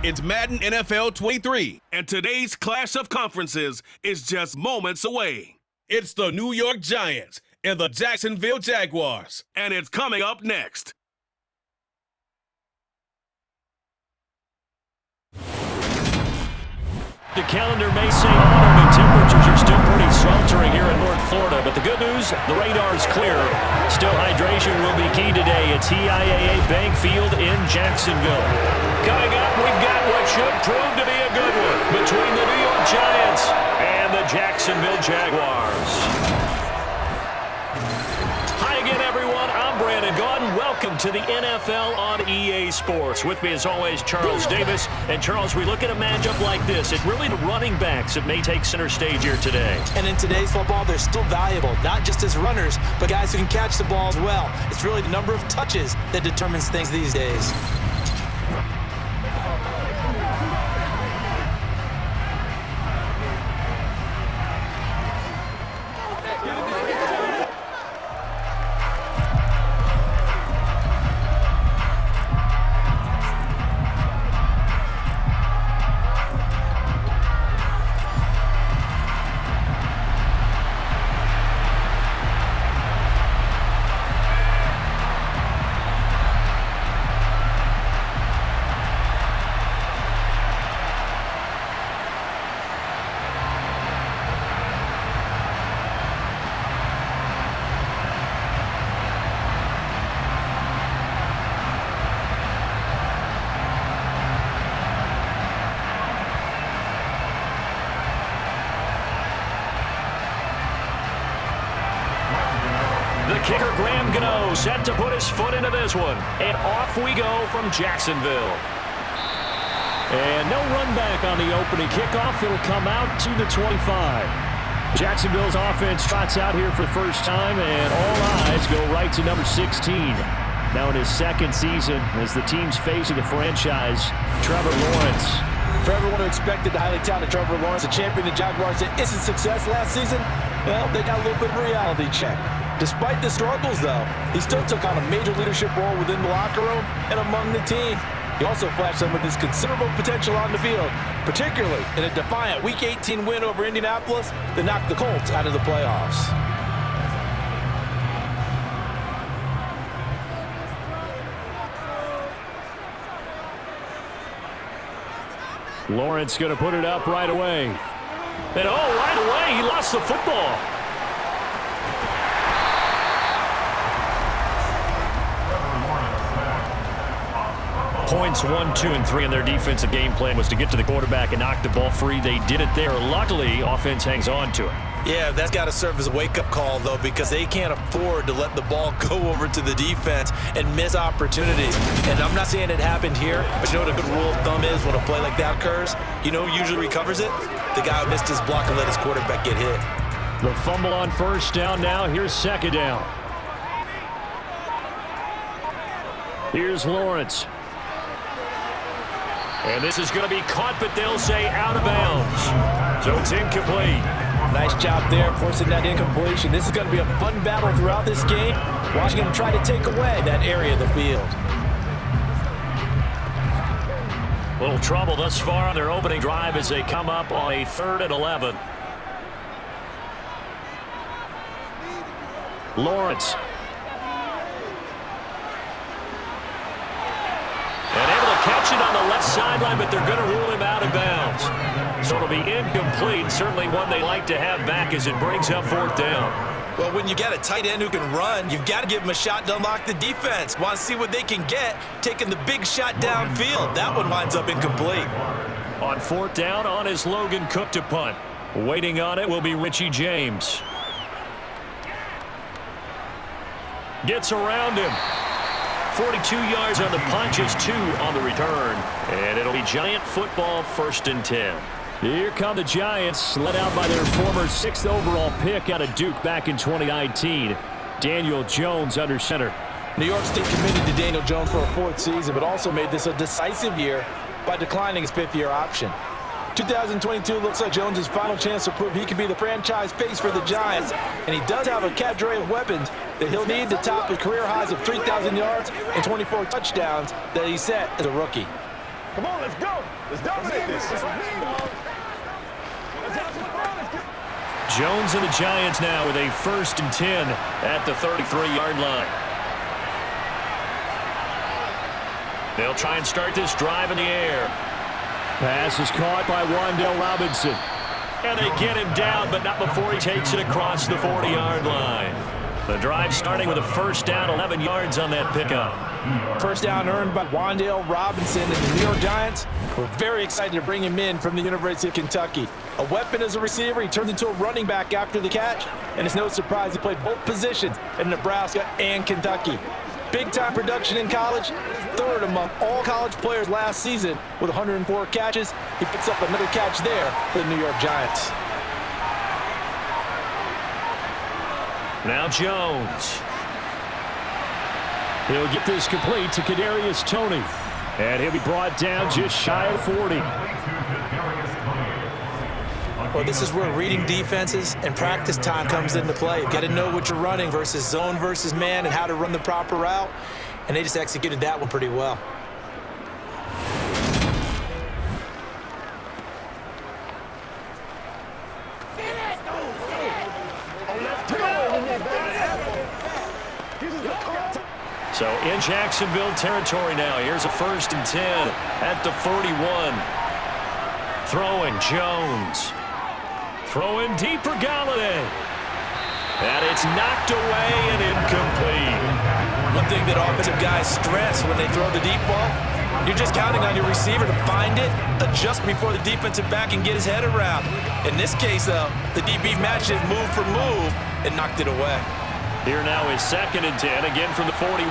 It's Madden NFL 23, and today's clash of conferences is just moments away. It's the New York Giants and the Jacksonville Jaguars, and it's coming up next. The calendar may say autumn and temperatures are still pretty sweltering here in North Florida, but the good news, the radar's clear. Still, hydration will be key today at TIAA Bank Field in Jacksonville. Coming up, we've got what should prove to be a good one between the New York Giants and the Jacksonville Jaguars. Hi again, everyone. I'm Brandon Gaudin. Welcome to the NFL on EA Sports. With me, as always, Charles Davis. And, Charles, we look at a matchup like this. It's really the running backs that may take center stage here today. And in today's football, they're still valuable, not just as runners, but guys who can catch the ball as well. It's really the number of touches that determines things these days. Kicker Graham Gano set to put his foot into this one. And off we go from Jacksonville. And no run back on the opening kickoff. It'll come out to the 25. Jacksonville's offense trots out here for the first time, and all eyes go right to number 16. Now in his second season as the team's face of the franchise, Trevor Lawrence. For everyone who expected the highly talented Trevor Lawrence to champion the Jaguars to instant success last season, well, they got a little bit of a reality check. Despite the struggles, though, he still took on a major leadership role within the locker room and among the team. He also flashed some of his considerable potential on the field, particularly in a defiant Week 18 win over Indianapolis that knocked the Colts out of the playoffs. Lawrence going to put it up right away. And right away, he lost the football. Points 1, 2, and 3 in their defensive game plan was to get to the quarterback and knock the ball free. They did it there. Luckily, offense hangs on to it. Yeah, that's got to serve as a wake-up call, though, because they can't afford to let the ball go over to the defense and miss opportunities. And I'm not saying it happened here, but you know what a good rule of thumb is when a play like that occurs? You know who usually recovers it? The guy who missed his block and let his quarterback get hit. The fumble on first down now. Here's second down. Here's Lawrence. And this is going to be caught, but they'll say out of bounds. So it's incomplete. Nice job there forcing that incompletion. This is going to be a fun battle throughout this game. Watching them try to take away that area of the field. Little trouble thus far on their opening drive as they come up on a 3rd and 11. Lawrence. Catch it on the left sideline, but they're going to rule him out of bounds. So it'll be incomplete. Certainly one they like to have back as it brings up 4th down. Well, when you got a tight end who can run, you've got to give him a shot to unlock the defense. Want to see what they can get, taking the big shot downfield. That one winds up incomplete. On 4th down, on is Logan Cook to punt. Waiting on it will be Richie James. Gets around him. 42 yards on the punch, is 2 on the return. And it'll be Giant football, 1st and 10. Here come the Giants, led out by their former 6th overall pick out of Duke back in 2019. Daniel Jones under center. New York State committed to Daniel Jones for a 4th season, but also made this a decisive year by declining his 5th-year option. 2022 looks like Jones' final chance to prove he can be the franchise face for the Giants, and he does have a cadre of weapons that he'll need to top the career highs of 3,000 yards and 24 touchdowns that he set as a rookie. Come on, let's go. Let's dominate this. Jones and the Giants now with a 1st and 10 at the 33-yard line. They'll try and start this drive in the air. Pass is caught by Wan'Dale Robinson. And they get him down, but not before he takes it across the 40-yard line. The drive starting with a 1st down, 11 yards on that pickup. 1st down earned by Wan'Dale Robinson, and the New York Giants were very excited to bring him in from the University of Kentucky. A weapon as a receiver, he turned into a running back after the catch, and it's no surprise he played both positions in Nebraska and Kentucky. Big-time production in college, 3rd among all college players last season with 104 catches. He picks up another catch there for the New York Giants. Now Jones. He'll get this complete to Kadarius Toney. And he'll be brought down just shy of 40. Well, this is where reading defenses and practice time comes into play. You've got to know what you're running versus zone versus man and how to run the proper route. And they just executed that one pretty well. So in Jacksonville territory now. Here's a 1st and 10 at the 41. Throwing Jones. Throwing deep for Galladay. And it's knocked away and incomplete. One thing that offensive guys stress when they throw the deep ball, you're just counting on your receiver to find it, adjust before the defensive back can get his head around. In this case, though, the DB matched it move for move and knocked it away. Here now is 2nd and 10, again from the 41.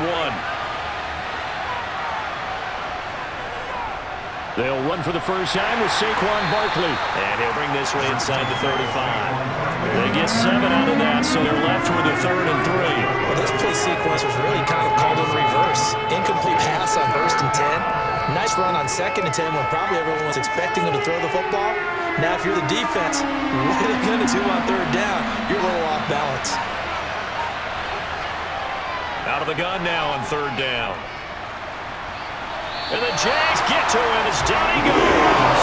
They'll run for the first time with Saquon Barkley. And he'll bring this one inside the 35. They get 7 out of that, so they're left with a 3rd and 3. Well, this play sequence was really kind of called in reverse. Incomplete pass on 1st and 10. Nice run on 2nd and 10 when probably everyone was expecting him to throw the football. Now, if you're the defense, what are they going to do on 3rd down? You're a little off balance. Out of the gun now on 3rd down. And the Jags get to him as down he goes.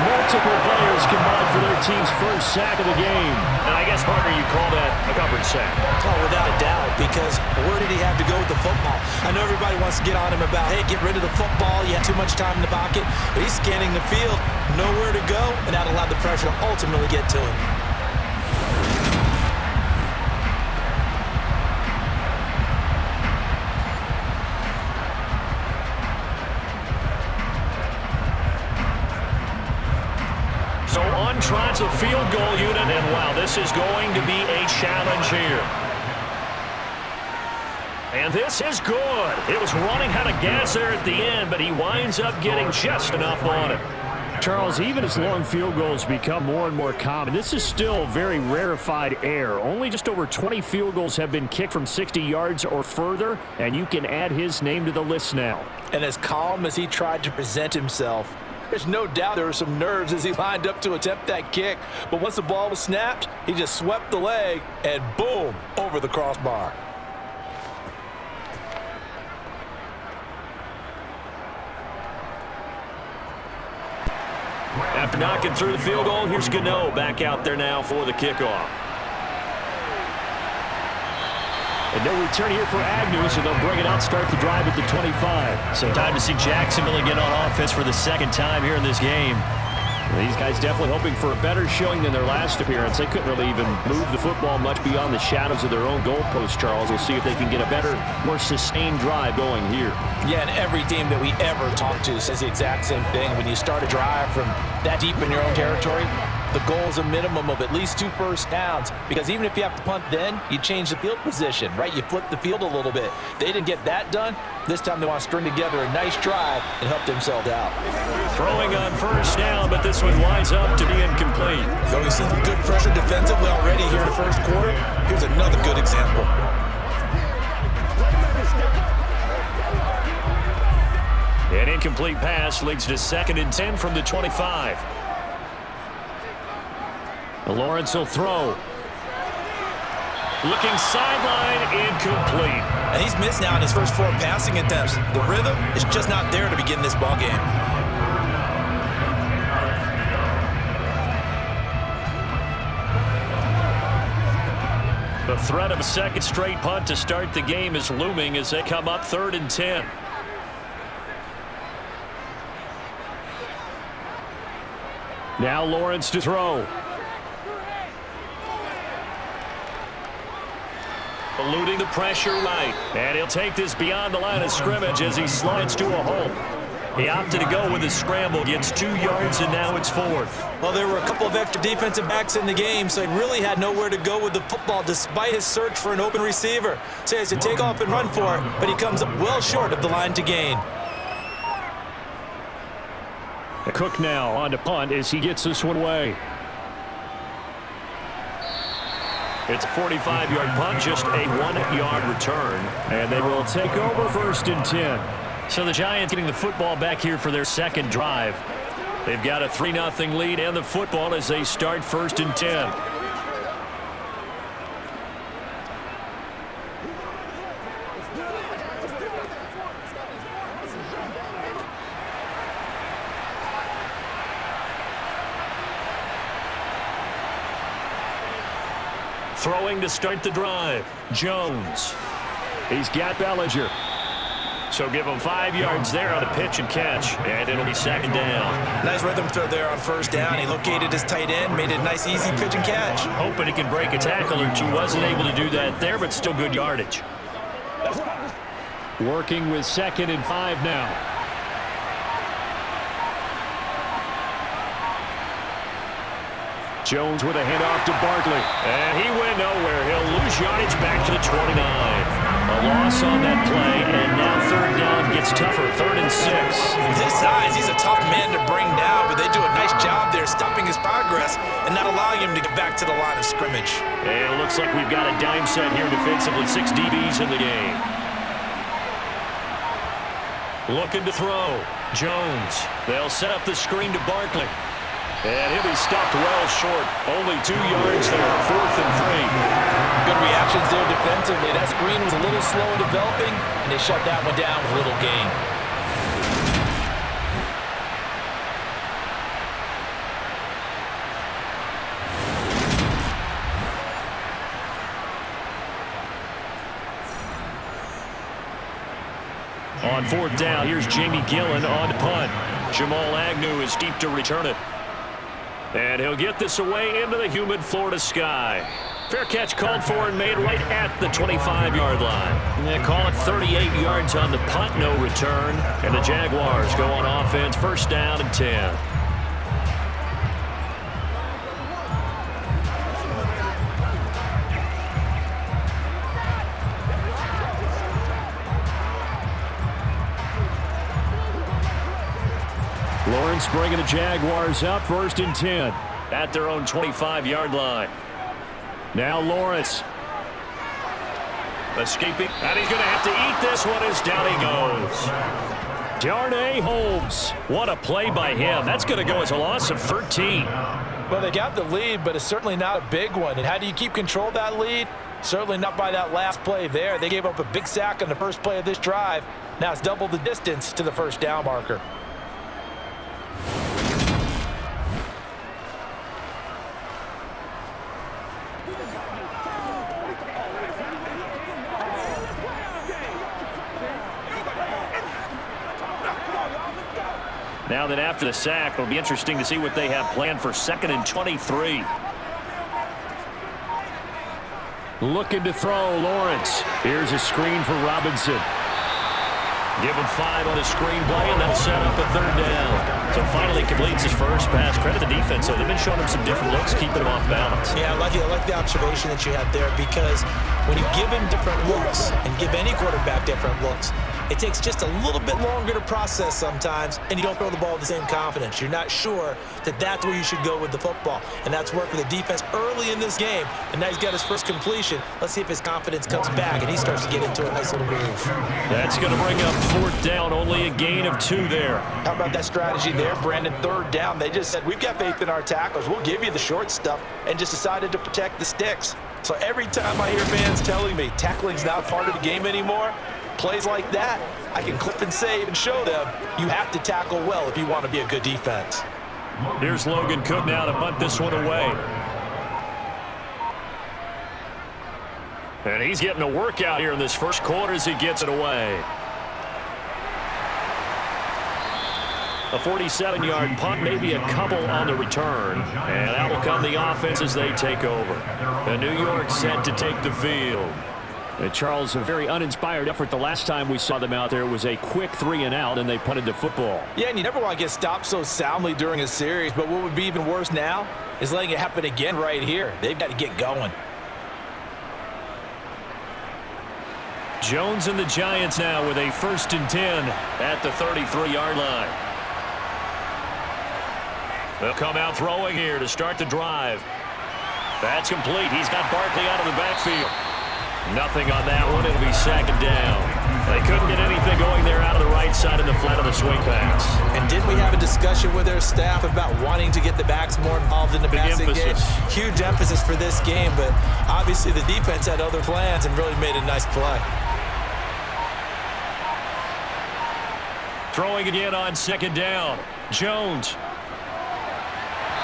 Multiple players combined for their team's 1st sack of the game. And I guess, partner, you call that a coverage sack. Oh, without a doubt, because where did he have to go with the football? I know everybody wants to get on him about, hey, get rid of the football. You have too much time in the pocket. But he's scanning the field, nowhere to go, and that allowed the pressure to ultimately get to him. Tries a field goal unit, and wow, this is going to be a challenge here. And this is good. It was running out of gas there at the end, but he winds up getting just enough on it. Charles, even as long field goals become more and more common, this is still very rarefied air. Only just over 20 field goals have been kicked from 60 yards or further, and you can add his name to the list now. And as calm as he tried to present himself, there's no doubt there were some nerves as he lined up to attempt that kick. But once the ball was snapped, he just swept the leg and boom, over the crossbar. After knocking through the field goal, here's Gano back out there now for the kickoff. And no return here for Agnew, so they'll bring it out, start the drive at the 25. So time to see Jacksonville get on offense for the 2nd time here in this game. These guys definitely hoping for a better showing than their last appearance. They couldn't really even move the football much beyond the shadows of their own goalpost, Charles. We'll see if they can get a better, more sustained drive going here. Yeah, and every team that we ever talk to says the exact same thing. When you start a drive from that deep in your own territory, the goal is a minimum of at least 2 first downs, because even if you have to punt then, you change the field position, right? You flip the field a little bit. They didn't get that done. This time they want to string together a nice drive and help themselves out. Throwing on 1st down, but this one winds up to be incomplete. So we've seen some good pressure defensively already here in the 1st quarter. Here's another good example. An incomplete pass leads to 2nd and 10 from the 25. Lawrence will throw. Looking sideline, incomplete. And he's missed now in his first 4 passing attempts. The rhythm is just not there to begin this ball game. The threat of a second straight punt to start the game is looming as they come up 3rd and 10. Now Lawrence to throw. Eluding the pressure right. And he'll take this beyond the line of scrimmage as he slides to a hole. He opted to go with his scramble, gets 2 yards, and now it's 4th. Well, there were a couple of extra defensive backs in the game, so he really had nowhere to go with the football despite his search for an open receiver. So he has to take off and run for it, but he comes up well short of the line to gain. Cook now on to punt as he gets this one away. It's a 45-yard punt, just a 1-yard return. And they will take over 1st and 10. So the Giants getting the football back here for their second drive. They've got a 3-0 lead and the football as they start 1st and 10. Throwing to start the drive, Jones. He's got Bellinger. So give him 5 yards there on a pitch and catch, and it'll be 2nd down. Nice rhythm throw there on 1st down. He located his tight end, made it a nice, easy pitch and catch. Hoping he can break a tackle or two. Wasn't able to do that there, but still good yardage. Working with 2nd and 5 now. Jones with a handoff to Barkley. And he went nowhere. He'll lose yardage back to the 29. A loss on that play, and now 3rd down gets tougher. 3rd and 6. With his size, he's a tough man to bring down, but they do a nice job there stopping his progress and not allowing him to get back to the line of scrimmage. And it looks like we've got a dime set here defensively. 6 DBs in the game. Looking to throw. Jones. They'll set up the screen to Barkley. And he'll be stopped well short. Only 2 yards there. 4th and 3. Good reactions there defensively. That screen was a little slow in developing, and they shut that one down with a little gain. On 4th down, here's Jamie Gillen on punt. Jamal Agnew is deep to return it. And he'll get this away into the humid Florida sky. Fair catch called for and made right at the 25-yard line. They call it 38 yards on the punt, no return. And the Jaguars go on offense, 1st down and 10. Lawrence bringing the Jaguars up 1st and 10 at their own 25-yard line. Now Lawrence escaping, and he's going to have to eat this one as down he goes. Darnay Holmes, what a play by him. That's going to go as a loss of 13. Well, they got the lead, but it's certainly not a big one. And how do you keep control of that lead? Certainly not by that last play there. They gave up a big sack on the first play of this drive. Now it's double the distance to the 1st down marker. Now that after the sack, it'll be interesting to see what they have planned for 2nd and 23. Looking to throw, Lawrence. Here's a screen for Robinson. Give him 5 on the screenplay, and that'll set up a 3rd down. So finally completes his first pass. Credit the defense, so they've been showing him some different looks, keeping him off balance. Yeah, I like the observation that you had there, because when you give him different looks and give any quarterback different looks, it takes just a little bit longer to process sometimes, and you don't throw the ball with the same confidence. You're not sure that that's where you should go with the football, and that's worked for the defense early in this game, and now he's got his first completion. Let's see if his confidence comes back, and he starts to get into a nice little groove. That's going to bring up 4th down, only a gain of 2 there. How about that strategy there, Brandon? 3rd down. They just said, we've got faith in our tackles. We'll give you the short stuff, and just decided to protect the sticks. So every time I hear fans telling me tackling's not part of the game anymore, plays like that, I can clip and save and show them you have to tackle well if you want to be a good defense. Here's Logan Cook now to bunt this one away. And he's getting a workout here in this first quarter as he gets it away. A 47-yard punt, maybe a couple on the return. And out will come the offense as they take over. And New York set to take the field. And Charles, a very uninspired effort the last time we saw them out there. It was a quick 3-and-out, and they punted the football. Yeah, and you never want to get stopped so soundly during a series. But what would be even worse now is letting it happen again right here. They've got to get going. Jones and the Giants now with a 1st and 10 at the 33-yard line. They'll come out throwing here to start the drive. That's complete. He's got Barkley out of the backfield. Nothing on that one. It'll be 2nd down. They couldn't get anything going there out of the right side of the flat of the swing pass. And didn't we have a discussion with their staff about wanting to get the backs more involved in the passing game? Huge emphasis for this game, but obviously the defense had other plans and really made a nice play. Throwing again on 2nd down. Jones.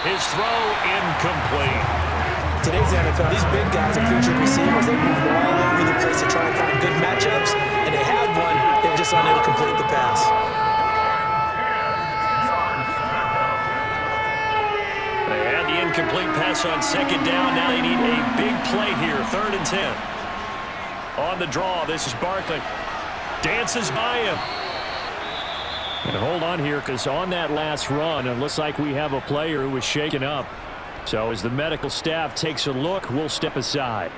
His throw incomplete. Today's NFL, these big guys are featured receivers. They move all over the place to try and find good matchups, and they have one. They're just unable to complete the pass. They had the incomplete pass on 2nd down. Now they need a big play here. 3rd and 10. On the draw, this is Barkley. Dances by him. And hold on here, because on that last run, it looks like we have a player who was shaken up. So as the medical staff takes a look, we'll step aside.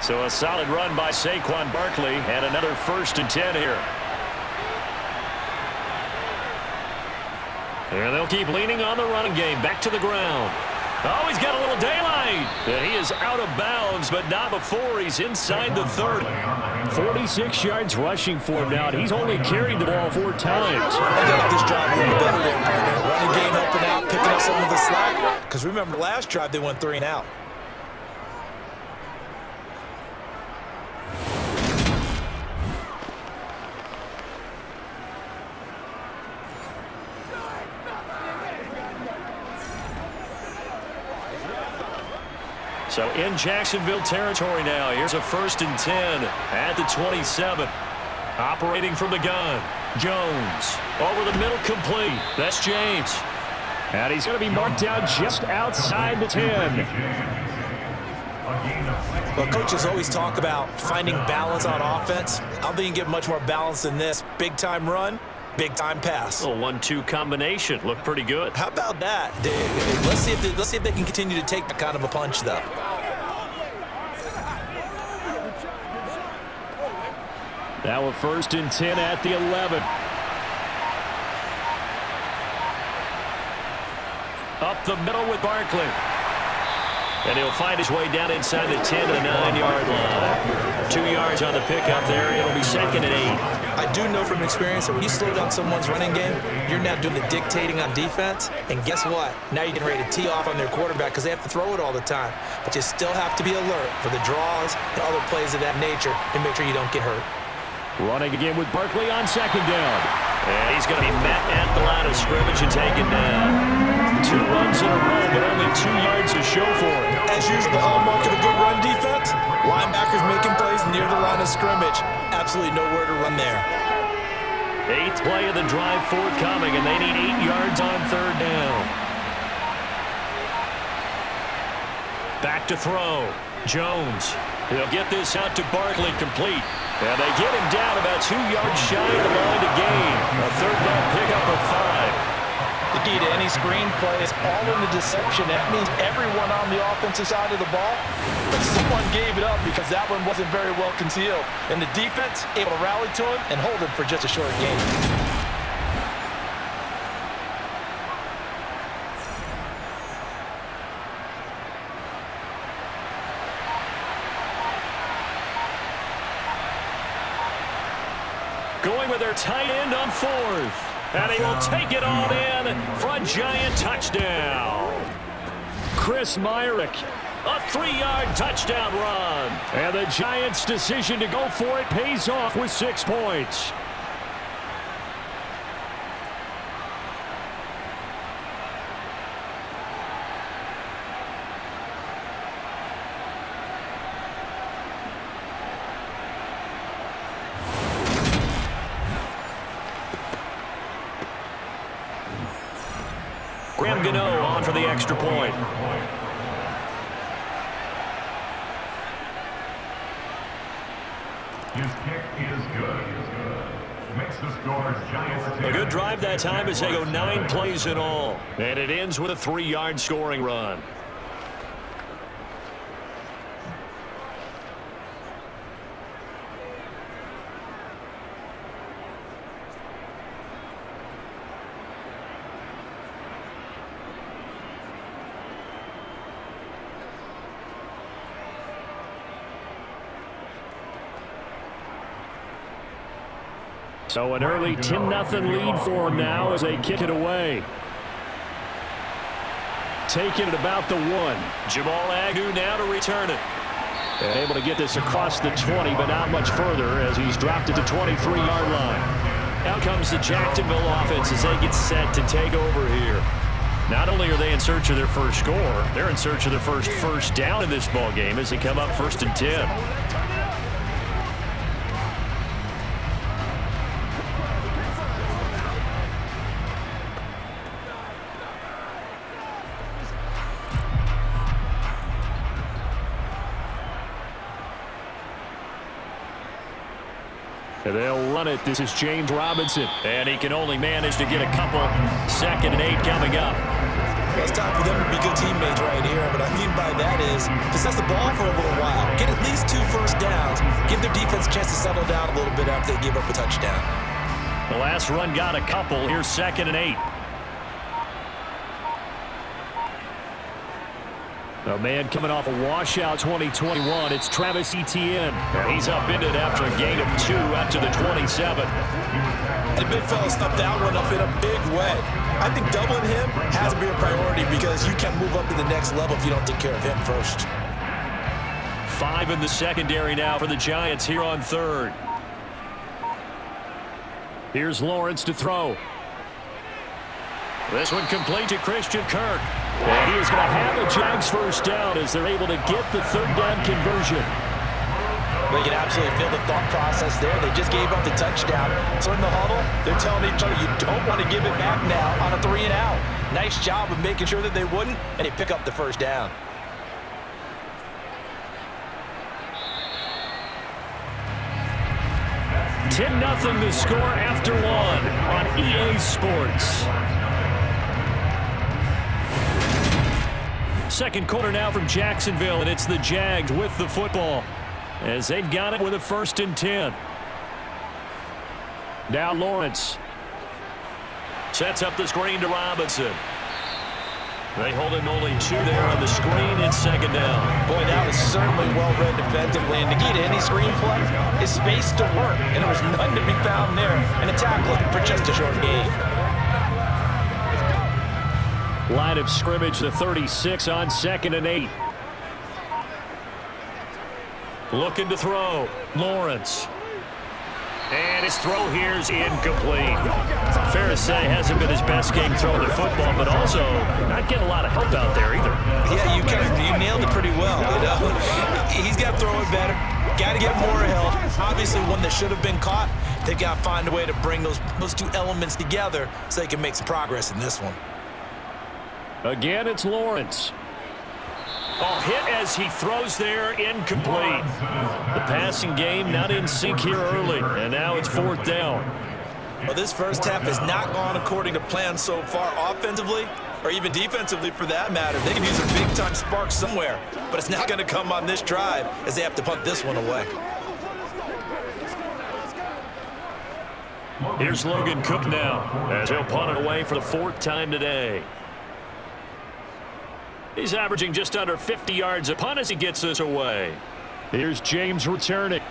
So a solid run by Saquon Barkley and another 1st and 10 here. And they'll keep leaning on the running game. Back to the ground. Oh, he's got a little daylight. And he is out of bounds, but not before he's inside the 30. 46 yards rushing for him now. He's only carried the ball 4 times. I got this drive a little better there, partner. Running game helping out, picking up some of the slack. Because remember, last drive they went 3-and-out. So in Jacksonville territory now. Here's a 1st and 10 at the 27. Operating from the gun. Jones over the middle, complete. That's James. And he's going to be marked down just outside the 10. Well, coaches always talk about finding balance on offense. I don't think you can get much more balance than this. Big-time run, big-time pass. A 1-2 combination. Looked pretty good. How about that? Let's see if they can continue to take that kind of a punch, though. Now a 1st and 10 at the 11. Up the middle with Barkley. And he'll find his way down inside the 10 to the 9-yard line. 2 yards on the pickup there. It'll be 2nd and 8. I do know from experience that when you slow down someone's running game, you're now doing the dictating on defense. And guess what? Now you're getting ready to tee off on their quarterback because they have to throw it all the time. But you still have to be alert for the draws and other plays of that nature and make sure you don't get hurt. Running again with Barkley on 2nd down. And he's going to be met at the line of scrimmage and taken down. 2 runs in a row, but only 2 yards to show for it. As usual, the hallmark of a good run defense, linebackers making plays near the line of scrimmage. Absolutely nowhere to run there. 8th play of the drive forthcoming, and they need 8 yards on 3rd down. Back to throw. Jones. He'll get this out to Barkley, complete. And they get him down about 2 yards shy of the line to gain. A 3rd down pickup of 5. The key to any screen play is all in the deception. That means everyone on the offensive side of the ball, but someone gave it up because that one wasn't very well concealed. And the defense able to rally to him and hold him for just a short game. Going with their tight end on fourth. And he will take it all in for a Giant touchdown. Chris Myrick, a 3-yard touchdown run. And the Giants' decision to go for it pays off with 6 points. Graham Gano on for the extra point. His kick is good. Makes the score Giants. A good drive that time as they go 9 plays in all. And it ends with a 3-yard scoring run. So an early 10-0 lead for them now as they kick it away. Taking it about the 1. Jamal Agnew now to return it. And able to get this across the 20, but not much further as he's dropped it to 23-yard line. Out comes the Jacksonville offense as they get set to take over here. Not only are they in search of their first score, they're in search of their first down in this ball game as they come up 1st and 10. They'll run it. This is James Robinson. And he can only manage to get a couple. 2nd and 8 coming up. Well, it's time for them to be good teammates right here. What I mean by that is possess the ball for a little while. Get at least 2 first downs. Give their defense a chance to settle down a little bit after they give up a touchdown. The last run got a couple. Here's 2nd and 8. A man coming off a washout 2021. It's Travis Etienne. And he's upended after a gain of 2 out to the 27. The big fella stuffed that one up in a big way. I think doubling him has to be a priority because you can move up to the next level if you don't take care of him first. 5 in the secondary now for the Giants here on 3rd. Here's Lawrence to throw. This one complete to Christian Kirk. And he is going to have a Jags first down as they're able to get the 3rd down conversion. They can absolutely feel the thought process there. They just gave up the touchdown. So in the huddle, they're telling each other, you don't want to give it back now on a 3 and out. Nice job of making sure that they wouldn't, and they pick up the first down. $10-0 the score after 1 on EA Sports. Second quarter now from Jacksonville, and it's the Jags with the football as they've got it with a 1st and 10. Now Lawrence sets up the screen to Robinson. They hold him only 2 there on the screen. It's 2nd down. Boy, that was certainly well-read defensively. And the key to any screen play is space to work. And there was none to be found there. And a tackle for just a short gain. Line of scrimmage, the 36 on 2nd and 8. Looking to throw. Lawrence. And his throw here is incomplete. Fair to say, hasn't been his best game throwing the football, but also not getting a lot of help out there either. Yeah, you nailed it pretty well. You know? He's got to throw it better. Got to get more help. Obviously, one that should have been caught. They've got to find a way to bring those 2 elements together so they can make some progress in this one. Again, it's Lawrence. Oh, hit as he throws there, incomplete. The passing game not in sync here early, and now it's 4th down. Well, this first half has not gone according to plan so far offensively, or even defensively for that matter. They can use a big-time spark somewhere, but it's not going to come on this drive as they have to punt this one away. Here's Logan Cook now as he'll punt it away for the 4th time today. He's averaging just under 50 yards a punt as he gets this away. Here's James returning.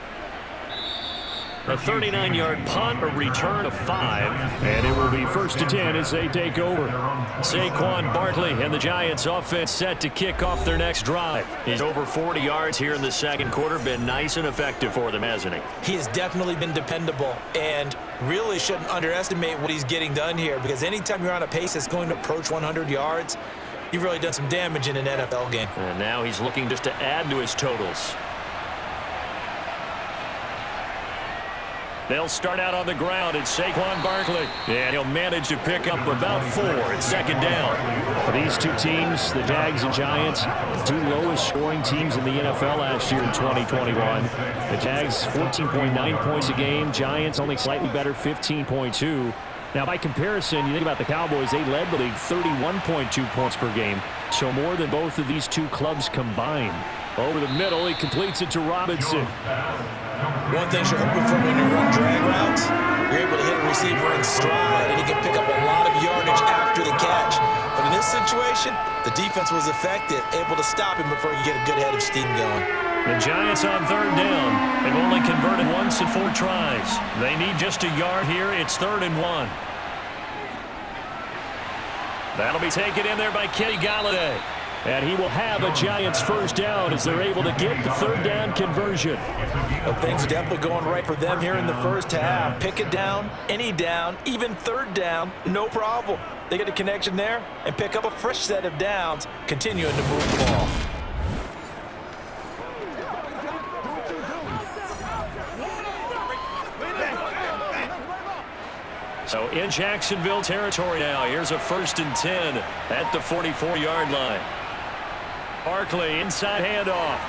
A 39-yard punt, a return of 5, and it will be 1st and 10 as they take over. Saquon Barkley and the Giants offense set to kick off their next drive. He's over 40 yards here in the second quarter. Been nice and effective for them, hasn't he? He has definitely been dependable and really shouldn't underestimate what he's getting done here, because anytime you're on a pace that's going to approach 100 yards, you've really done some damage in an NFL game. And now he's looking just to add to his totals. They'll start out on the ground. It's Saquon Barkley. And he'll manage to pick up about 4 at 2nd down. These two teams, the Jags and Giants, the 2 lowest scoring teams in the NFL last year in 2021. The Jags 14.9 points a game. Giants only slightly better, 15.2. Now, by comparison, you think about the Cowboys, they led the league 31.2 points per game. So more than both of these 2 clubs combined. Over the middle, he completes it to Robinson. One thing you're hoping for when you run drag routes, you're able to hit a receiver in stride, and he can pick up a lot of yardage after the catch. But in this situation, the defense was effective, able to stop him before you get a good head of steam going. The Giants on 3rd down. They've only converted once in 4 tries. They need just a yard here. It's 3rd and 1. That'll be taken in there by Kenny Golladay. And he will have a Giants 1st down as they're able to get the 3rd down conversion. Well, things are definitely going right for them here in the first half. Pick it down, any down, even 3rd down, no problem. They get a connection there and pick up a fresh set of downs, continuing to move the ball. So in Jacksonville territory now, here's a 1st and 10 at the 44-yard line. Barkley inside handoff.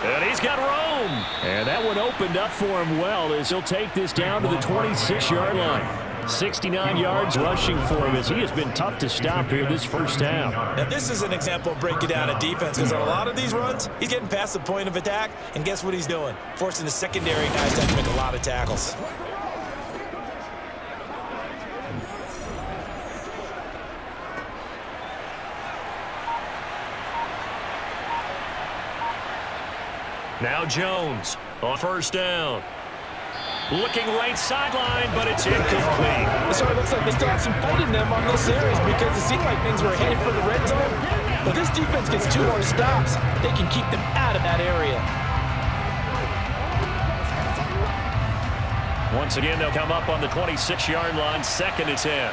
And he's got room. And that one opened up for him well as he'll take this down to the 26-yard line. 69 yards rushing for him as he has been tough to stop here this first half. Now this is an example of breaking down a defense, because on a lot of these runs, he's getting past the point of attack, and guess what he's doing? Forcing the secondary guys to have to make a lot of tackles. Now Jones on 1st down. Looking right sideline, but it's incomplete. So it looks like they still have some fight in them on this series, because it seemed like things were headed for the red zone. But this defense gets 2 more stops. They can keep them out of that area. Once again, they'll come up on the 26-yard line, 2nd and 10.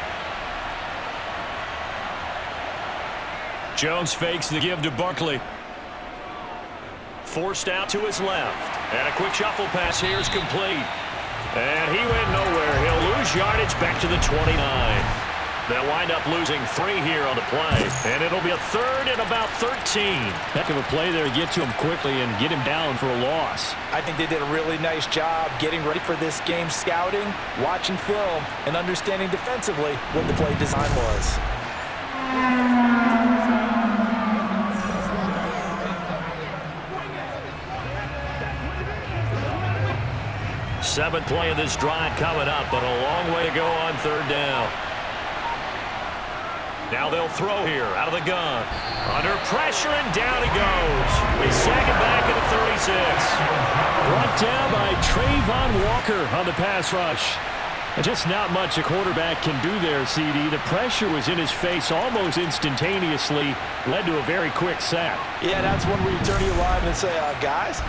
Jones fakes the give to Barkley. Forced out to his left. And a quick shuffle pass here is complete. And he went nowhere. He'll lose yardage back to the 29. They'll wind up losing 3 here on the play. And it'll be a 3rd and about 13. Heck of a play there to get to him quickly and get him down for a loss. I think they did a really nice job getting ready for this game, scouting, watching film, and understanding defensively what the play design was. 7th play of this drive coming up, but a long way to go on 3rd down. Now they'll throw here out of the gun. Under pressure, and down he goes. They sag it back at the 36. Brought down by Trayvon Walker on the pass rush. And just not much a quarterback can do there, CD. The pressure was in his face almost instantaneously, led to a very quick sack. Yeah, that's one where you turn to your line and say, guys,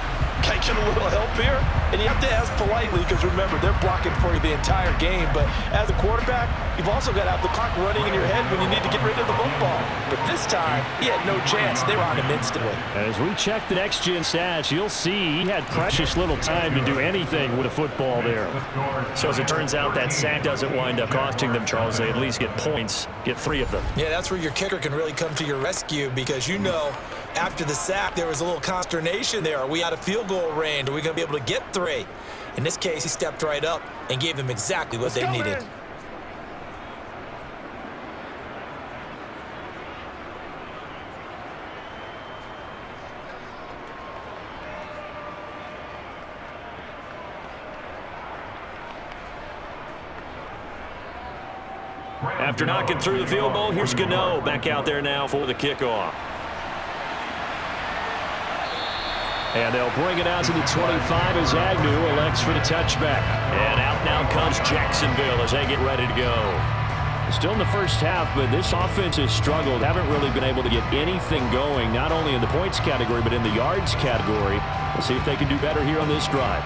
can I get a little help here? And you have to ask politely, because remember, they're blocking for you the entire game. But as a quarterback, you've also got to have the clock running in your head when you need to get rid of the football. But this time, he had no chance. They were on him instantly. As we check the next-gen stats, you'll see he had precious little time to do anything with a football there. So as it turns out, that sack doesn't wind up costing them, Charles. They at least get points, get 3 of them. Yeah, that's where your kicker can really come to your rescue, because you know After the sack, there was a little consternation there. Are we out of field goal range? Are we going to be able to get 3? In this case, he stepped right up and gave them exactly what they needed. After knocking through the field goal, here's Gano back out there now for the kickoff. And they'll bring it out to the 25 as Agnew elects for the touchback. And out now comes Jacksonville as they get ready to go. Still in the first half, but this offense has struggled. Haven't really been able to get anything going, not only in the points category, but in the yards category. We'll see if they can do better here on this drive.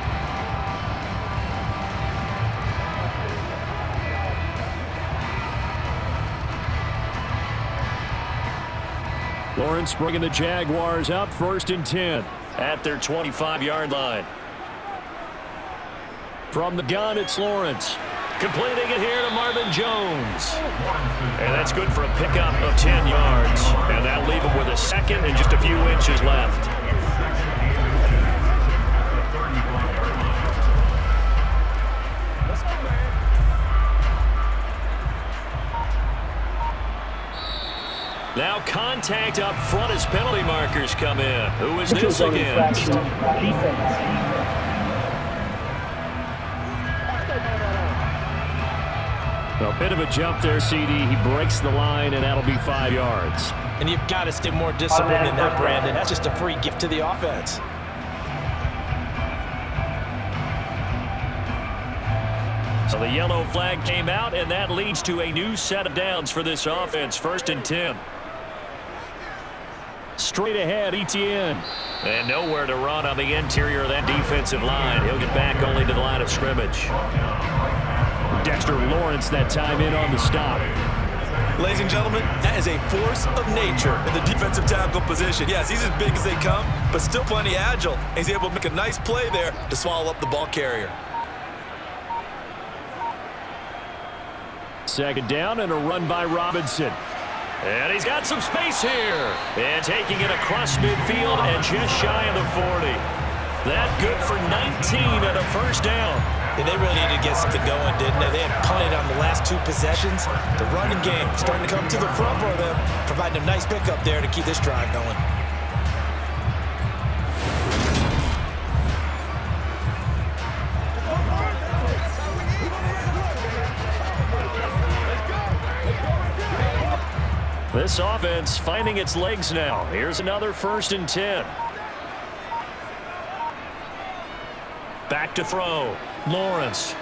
Lawrence bringing the Jaguars up 1st and 10 at their 25-yard line. From the gun, it's Lawrence. Completing it here to Marvin Jones. And that's good for a pickup of 10 yards. And that'll leave him with a second and just a few inches left. Now contact up front as penalty markers come in. Who is this against? A bit of a jump there, CD. He breaks the line, and that'll be 5 yards. And you've got to stay more disciplined than that, Brandon. That's just a free gift to the offense. So the yellow flag came out, and that leads to a new set of downs for this offense. 1st and 10. Straight ahead, Etienne. And nowhere to run on the interior of that defensive line. He'll get back only to the line of scrimmage. Dexter Lawrence that time in on the stop. Ladies and gentlemen, that is a force of nature in the defensive tackle position. Yes, he's as big as they come, but still plenty agile. He's able to make a nice play there to swallow up the ball carrier. 2nd down and a run by Robinson. And he's got some space here. And taking it across midfield and just shy of the 40. That good for 19 and a 1st down. And they really needed to get something going, didn't they? They had punted on the last 2 possessions. The running game starting to come to the front for them, providing a nice pickup there to keep this drive going. This offense finding its legs now. Here's another 1st and 10. Back to throw. Lawrence.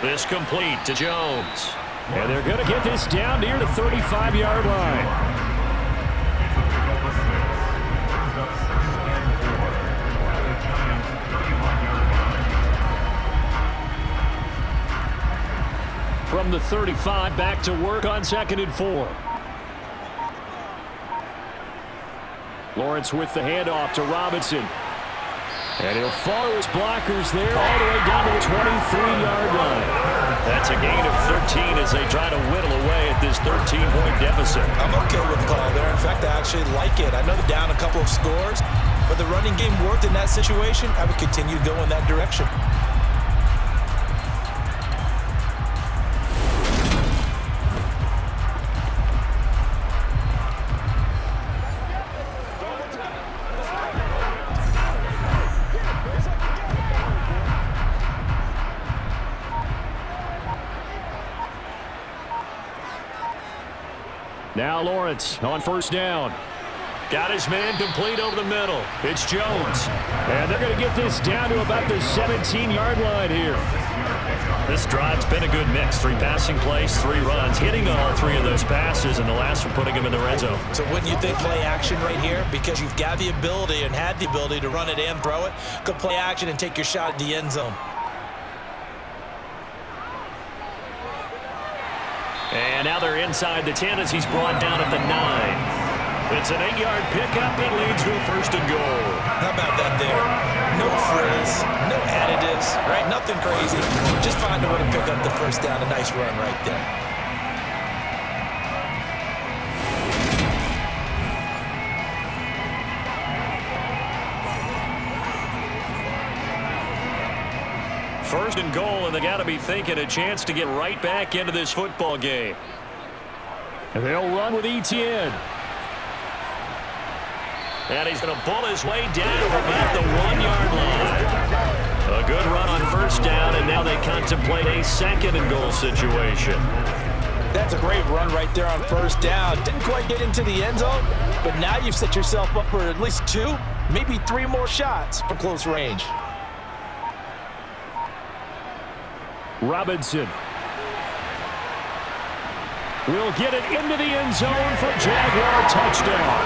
This complete to Jones. And they're going to get this down near the 35-yard line. From the 35, back to work on 2nd and 4. Lawrence with the handoff to Robinson. And he'll follow his blockers there all the way down to the 23-yard line. That's a gain of 13 as they try to whittle away at this 13-point deficit. I'm okay with the call there. In fact, I actually like it. I know they're down a couple of scores, but the running game worked in that situation. I would continue to go in that direction. Now Lawrence on 1st down. Got his man complete over the middle. It's Jones. And they're going to get this down to about the 17-yard line here. This drive's been a good mix. 3 passing plays, 3 runs. Hitting all 3 of those passes, and the last one putting him in the red zone. So wouldn't you think play action right here? Because you've got the ability and had the ability to run it and throw it. Go play action and take your shot at the end zone. And now they're inside the 10 as he's brought down at the 9. It's an 8-yard pickup. It leads to a 1st and goal. How about that there? No frills, no additives, right? Nothing crazy. Just find a way to pick up the 1st down. A nice run right there. first and goal, and they got to be thinking a chance to get right back into this football game. And they'll run with Etienne. And he's going to pull his way down about the 1-yard line. A good run on first down, and now they contemplate a second and goal situation. That's a great run right there on first down. Didn't quite get into the end zone, but now you've set yourself up for at least 2, maybe 3 more shots from close range. Robinson will get it into the end zone for Jaguar touchdown.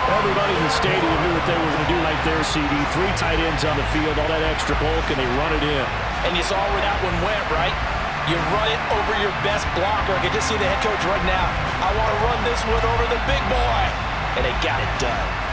Everybody in the stadium knew what they were going to do right there, CD. 3 tight ends on the field, all that extra bulk, and they run it in. And you saw where that one went, right? You run it over your best blocker. I can just see the head coach right now. I want to run this one over the big boy. And they got it done.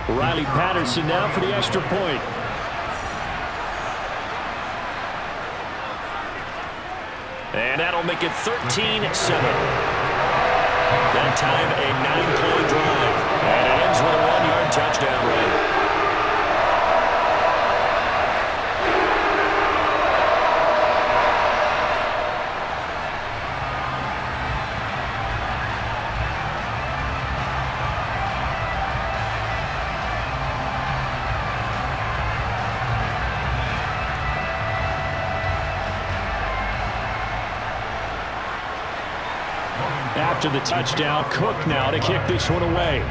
Riley Patterson now for the extra point. And that'll make it 13-7. That time a 9-play drive. And it ends with a 1-yard touchdown run. After the touchdown, Cook now to kick this one away.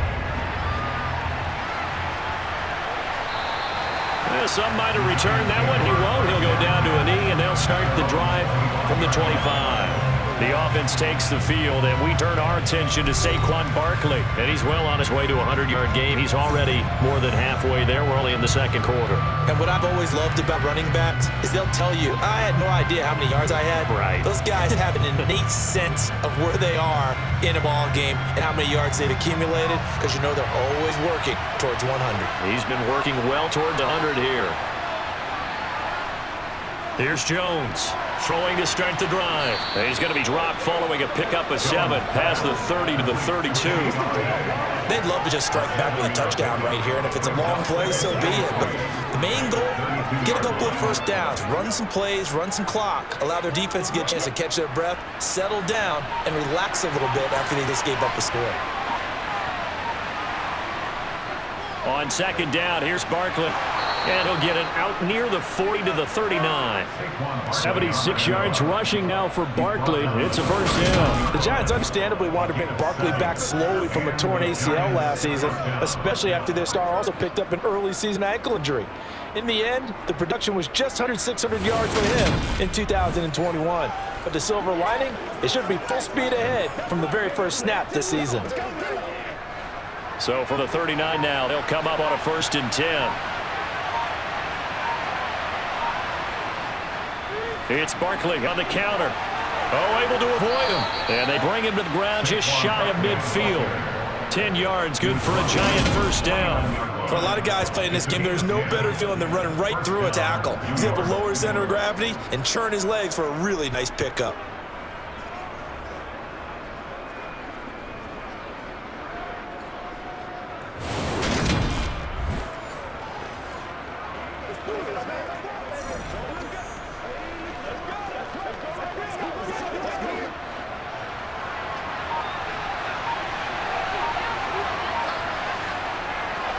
Some might have returned that one. He won't. He'll go down to a knee, and they'll start the drive from the 25. The offense takes the field, and we turn our attention to Saquon Barkley. And he's well on his way to a 100-yard game. He's already more than halfway there. We're only in the second quarter. And what I've always loved about running backs is they'll tell you, I had no idea how many yards I had. Right. Those guys have an innate sense of where they are in a ball game and how many yards they've accumulated, because you know they're always working towards 100. He's been working well toward the 100 here. Here's Jones throwing to start the drive. And he's going to be dropped following a pickup of 7 past the 30 to the 32. They'd love to just strike back with a touchdown right here, and if it's a long play, so be it. But the main goal, get a couple of first downs, run some plays, run some clock, allow their defense to get a chance to catch their breath, settle down, and relax a little bit after they just gave up a score. On second down, here's Barkley. And he'll get it out near the 40 to the 39. 76 yards rushing now for Barkley. It's a first down. The Giants understandably wanted to bring Barkley back slowly from a torn ACL last season, especially after their star also picked up an early season ankle injury. In the end, the production was just 600 yards for him in 2021. But the silver lining, it should be full speed ahead from the very first snap this season. So for the 39 now, they'll come up on a 1st and 10. It's Barkley on the counter. Oh, able to avoid him. And they bring him to the ground just shy of midfield. 10 yards, good for a Giant first down. For a lot of guys playing this game, there's no better feeling than running right through a tackle. He's able to lower his center of gravity and churn his legs for a really nice pickup.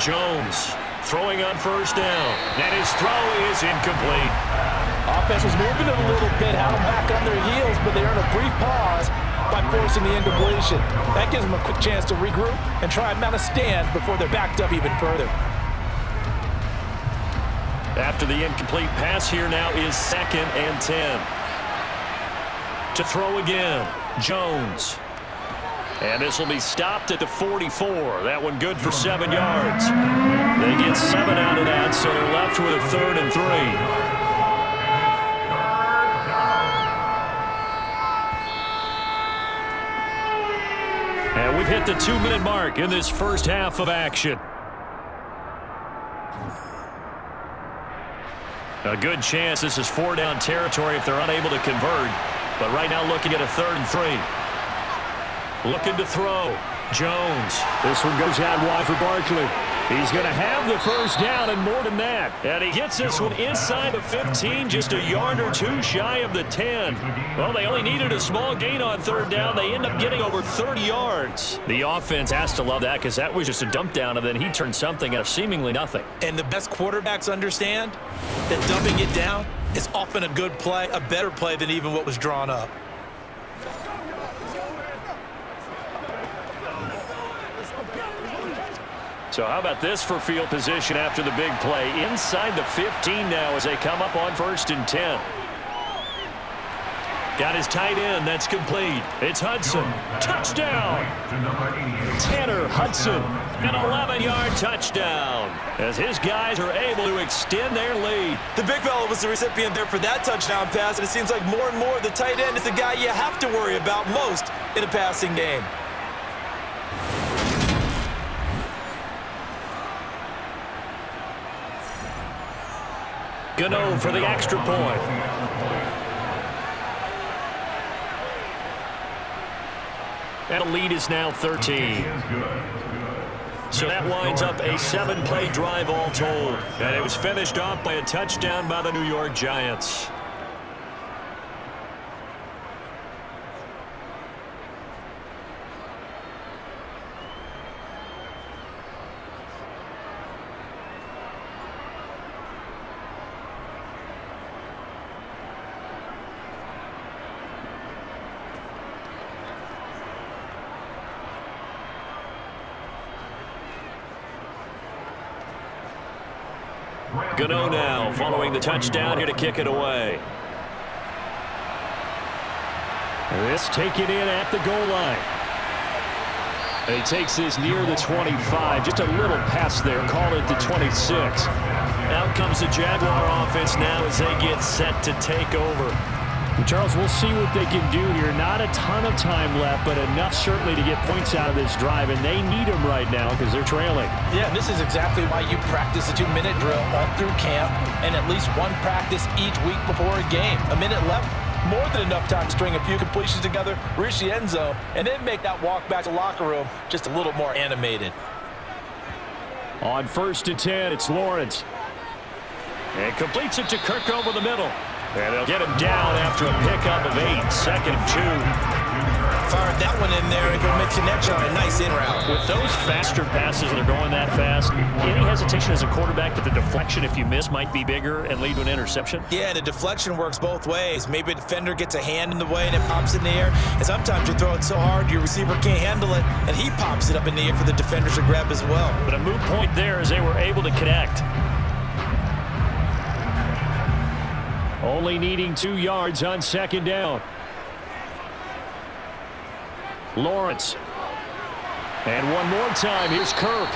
Jones throwing on first down. And his throw is incomplete. Offense was moving it a little bit, had them back on their heels, but they earned a brief pause by forcing the incompletion. That gives them a quick chance to regroup and try and mount a stand before they're backed up even further. After the incomplete pass here now is 2nd and 10. To throw again, Jones. And this will be stopped at the 44. That one good for 7 yards. They get 7 out of that, so they're left with a 3rd and 3. And we've hit the 2-minute mark in this first half of action. A good chance this is 4-down territory if they're unable to convert. But right now looking at a 3rd and 3. Looking to throw. Jones. This one goes out wide for Barkley. He's going to have the first down and more than that. And he gets this one inside the 15, just a yard or two shy of the 10. Well, they only needed a small gain on 3rd down. They end up getting over 30 yards. The offense has to love that because that was just a dump down, and then he turned something out of seemingly nothing. And the best quarterbacks understand that dumping it down is often a good play, a better play than even what was drawn up. So how about this for field position after the big play? Inside the 15 now as they come up on 1st and 10. Got his tight end. That's complete. It's Hudson. Touchdown. Tanner Hudson. An 11-yard touchdown as his guys are able to extend their lead. The big fella was the recipient there for that touchdown pass, and it seems like more and more the tight end is the guy you have to worry about most in a passing game. Gano for the extra point. And the lead is now 13. So that winds up a 7-play drive all told. And it was finished off by a touchdown by the New York Giants. Gano now following the touchdown here to kick it away. This taken in at the goal line. And he takes this near the 25. Just a little pass there. Call it the 26. Out comes the Jaguar offense now as they get set to take over. Charles, we'll see what they can do here. Not a ton of time left, but enough certainly to get points out of this drive, and they need them right now because they're trailing. Yeah, and this is exactly why you practice a 2-minute drill all through camp and at least one practice each week before a game. A minute left, more than enough time to string a few completions together, reach the end zone, and then make that walk back to the locker room just a little more animated. On 1st and 10, it's Lawrence. And completes it to Kirk over the middle. And they'll get him down after a pickup of 8, 2nd and 2. Fired that one in there and go make connection on a nice in route. With those faster passes that are going that fast, any hesitation as a quarterback that the deflection, if you miss, might be bigger and lead to an interception? Yeah, the deflection works both ways. Maybe a defender gets a hand in the way and it pops in the air. And sometimes you throw it so hard your receiver can't handle it, and he pops it up in the air for the defenders to grab as well. But a moot point there as they were able to connect. Only needing 2 yards on 2nd down. Lawrence. And one more time, here's Kirk.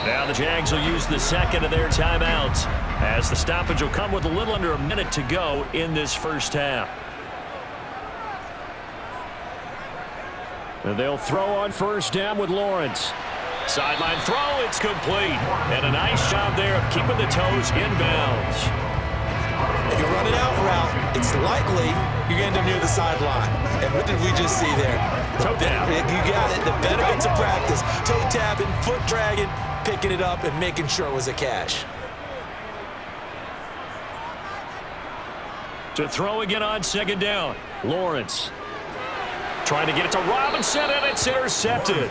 Now the Jags will use the 2nd of their timeouts as the stoppage will come with a little under a minute to go in this first half. And they'll throw on 1st down with Lawrence. Sideline throw, it's complete. And a nice job there of keeping the toes inbounds. If you run an out route, it's likely you're going to end up near the sideline. And what did we just see there? Toe tap. You got it. The benefits of practice. Toe tapping, foot dragging, picking it up, and making sure it was a catch. To throw again on 2nd down. Lawrence. Trying to get it to Robinson, and it's intercepted.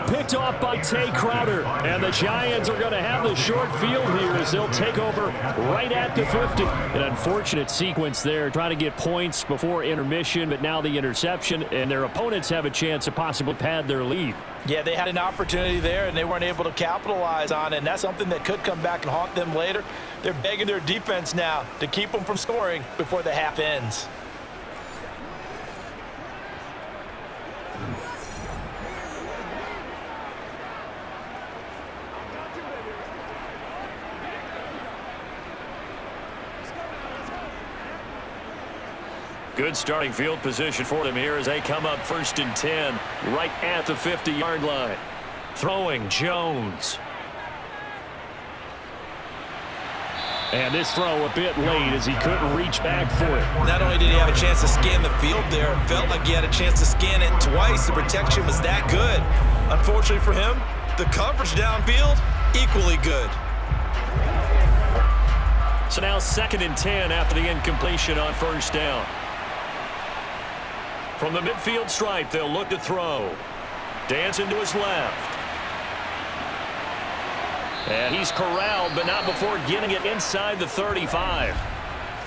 Picked off by Tay Crowder. And the Giants are going to have the short field here as they'll take over right at the 50. An unfortunate sequence there, trying to get points before intermission, but now the interception, and their opponents have a chance to possibly pad their lead. Yeah, they had an opportunity there, and they weren't able to capitalize on it, and that's something that could come back and haunt them later. They're begging their defense now to keep them from scoring before the half ends. Good starting field position for them here as they come up 1st and 10, right at the 50-yard line. Throwing Jones. And this throw a bit late as he couldn't reach back for it. Not only did he have a chance to scan the field there, it felt like he had a chance to scan it twice. The protection was that good. Unfortunately for him, the coverage downfield, equally good. So now 2nd and 10 after the incompletion on first down. From the midfield stripe, they'll look to throw. Dancing to his left. And he's corralled, but not before getting it inside the 35.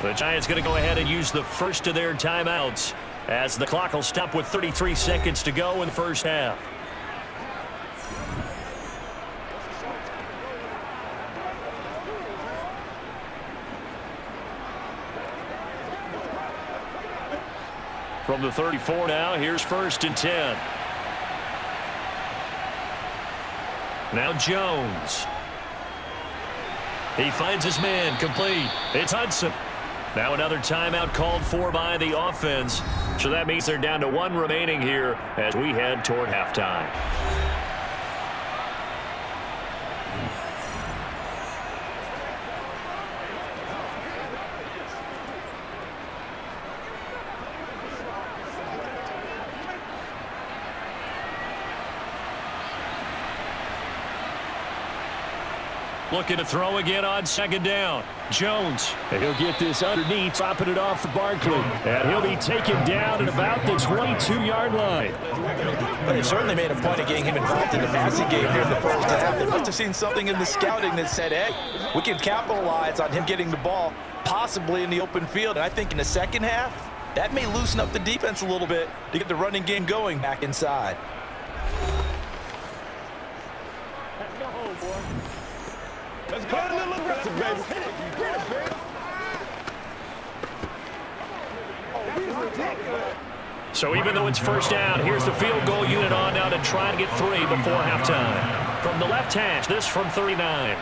The Giants going to go ahead and use the first of their timeouts as the clock will stop with 33 seconds to go in the first half. From the 34 now, here's 1st and 10. Now Jones. He finds his man, complete. It's Hudson. Now another timeout called for by the offense. So that means they're down to 1 remaining here as we head toward halftime. Looking to throw again on 2nd down. Jones. And he'll get this underneath, dropping it off for Barkley. And he'll be taken down at about the 22-yard line. But they certainly made a point of getting him involved in the passing game here in the first half. They must have seen something in the scouting that said, hey, we can capitalize on him getting the ball, possibly in the open field. And I think in the second half, that may loosen up the defense a little bit to get the running game going back inside. Let's go a little aggressive, baby. Hit it, baby. So even though it's first down, here's the field goal unit on now to try to get 3 before halftime. From the left hash, this from 39.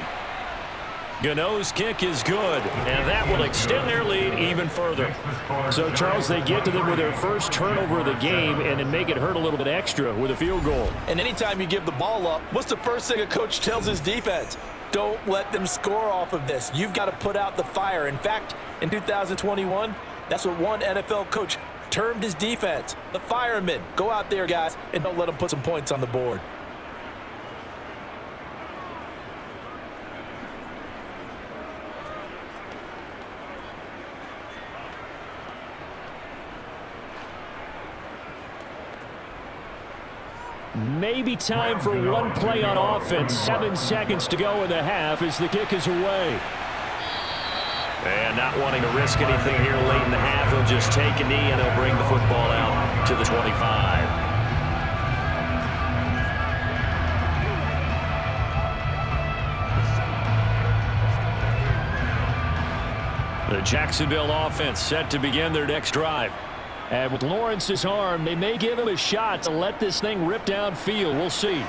Gano's kick is good, and that will extend their lead even further. So, Charles, they get to them with their first turnover of the game and then make it hurt a little bit extra with a field goal. And anytime you give the ball up, what's the first thing a coach tells his defense? Don't let them score off of this. You've got to put out the fire. In fact, in 2021, that's what one NFL coach termed his defense, the firemen. Go out there, guys, and don't let them put some points on the board. Maybe time for one play on offense. 7 seconds to go in the half as the kick is away. And not wanting to risk anything here late in the half, he'll just take a knee and he'll bring the football out to the 25. The Jacksonville offense set to begin their next drive. And with Lawrence's arm, they may give him a shot to let this thing rip downfield. We'll see.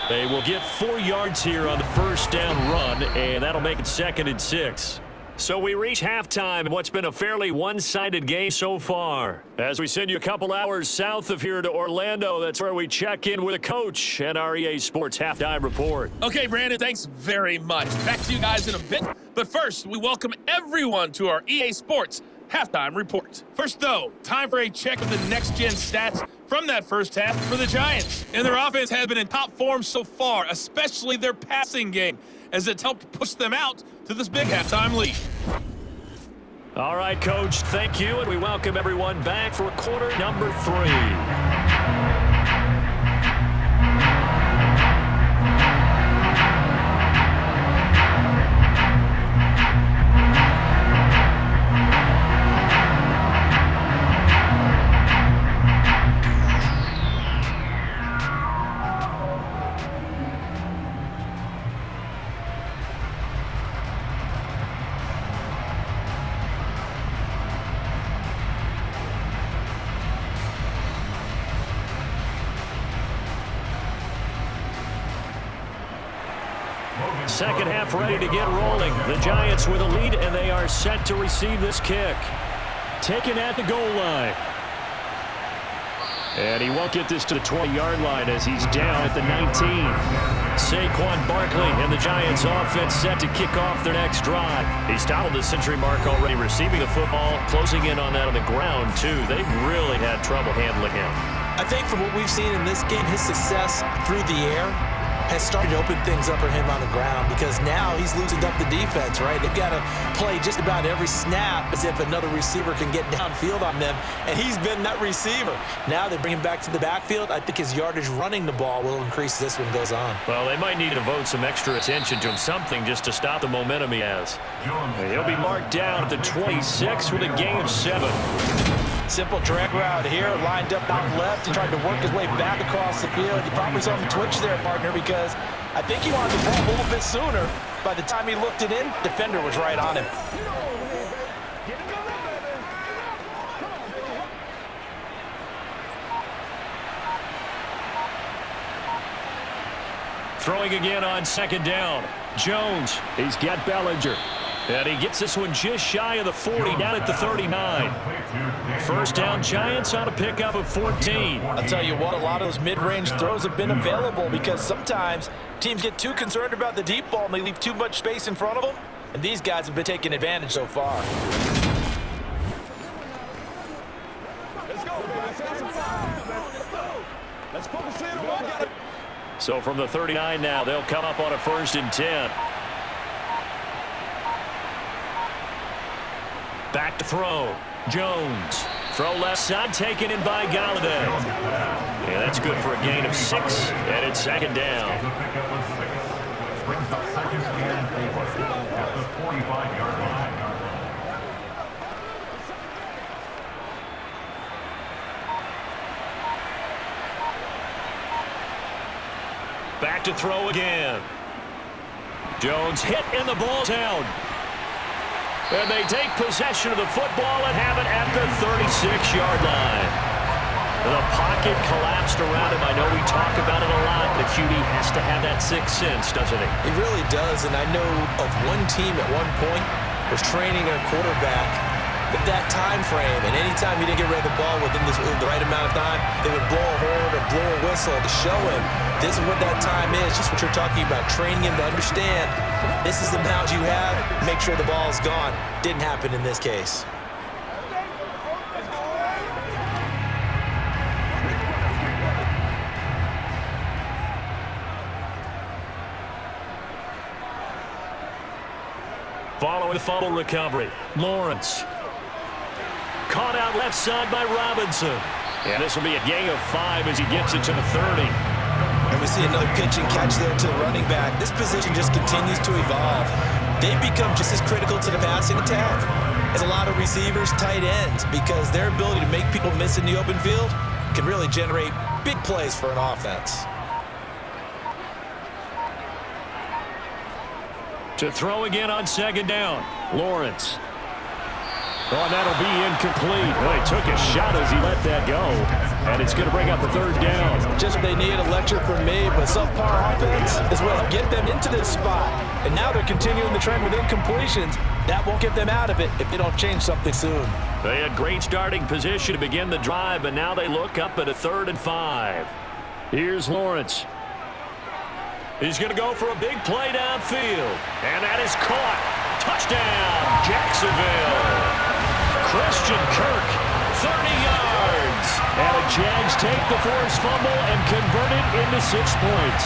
They will get 4 yards here on the first down run, and that'll make it 2nd and 6. So we reach halftime in what's been a fairly one-sided game so far. As we send you a couple hours south of here to Orlando, that's where we check in with a coach and our EA Sports Halftime Report. Okay, Brandon, thanks very much. Back to you guys in a bit. But first, we welcome everyone to our EA Sports Halftime Report. First, though, time for a check of the next-gen stats from that first half for the Giants. And their offense has been in top form so far, especially their passing game, as it's helped push them out to this big halftime lead. All right, Coach, thank you, and we welcome everyone back for quarter number 3. Second half ready to get rolling. The Giants with a lead, and they are set to receive this kick. Taken at the goal line. And he won't get this to the 20-yard line as he's down at the 19. Saquon Barkley and the Giants offense set to kick off their next drive. He's totaled the century mark already, receiving the football, closing in on that on the ground, too. They've really had trouble handling him. I think from what we've seen in this game, his success through the air has started to open things up for him on the ground because now he's loosened up the defense, right? They've got to play just about every snap as if another receiver can get downfield on them, and he's been that receiver. Now they bring him back to the backfield. I think his yardage running the ball will increase as this one goes on. Well, they might need to devote some extra attention to him, something just to stop the momentum he has. He'll be marked down at the 26 with a gain of 7. Simple drag route here, lined up out left. He tried to work his way back across the field. You probably saw him twitch there, partner, because I think he wanted the ball a little bit sooner. By the time he looked it in, defender was right on him. Throwing again on second down. Jones, he's got Bellinger. And he gets this one just shy of the 40, down at the 39. First down, Giants on a pickup of 14. I'll tell you what, a lot of those mid-range throws have been available because sometimes teams get too concerned about the deep ball and they leave too much space in front of them. And these guys have been taking advantage so far. So from the 39 now, they'll come up on a 1st and 10. Back to throw. Jones. Throw left side, taken in by Galladay. Yeah, that's good for a gain of 6, and it's second down. Brings up second and 4 at the 45-yard line. Back to throw again. Jones hit and the ball's out. And they take possession of the football and have it at the 36-yard line. The pocket collapsed around him. I know we talk about it a lot, but QB has to have that sixth sense, doesn't he? He really does, and I know of one team at one point was training their quarterback with that time frame, and anytime he didn't get rid of the ball within the right amount of time, they would blow a horn or blow a whistle to show him this is what that time is, just what you're talking about, training him to understand this is the amount you have, make sure the ball's gone. Didn't happen in this case. Following the fumble recovery, Lawrence. Caught out left side by Robinson. And this will be a gain of 5 as he gets it to the 30. And we see another pitch and catch there to the running back. This position just continues to evolve. They've become just as critical to the passing attack as a lot of receivers, tight ends, because their ability to make people miss in the open field can really generate big plays for an offense. To throw again on second down, Lawrence. Oh, and that'll be incomplete. Well, he took a shot as he let that go. And it's going to bring up the 3rd down. Just what they need, a lecture from me, but subpar offense as well. Get them into this spot. And now they're continuing the trend with incompletions. That won't get them out of it if they don't change something soon. They had great starting position to begin the drive, but now they look up at a 3rd and 5. Here's Lawrence. He's going to go for a big play downfield. And that is caught. Touchdown, Jacksonville. Christian Kirk, 30 yards. And the Jags take the forced fumble and convert it into 6 points.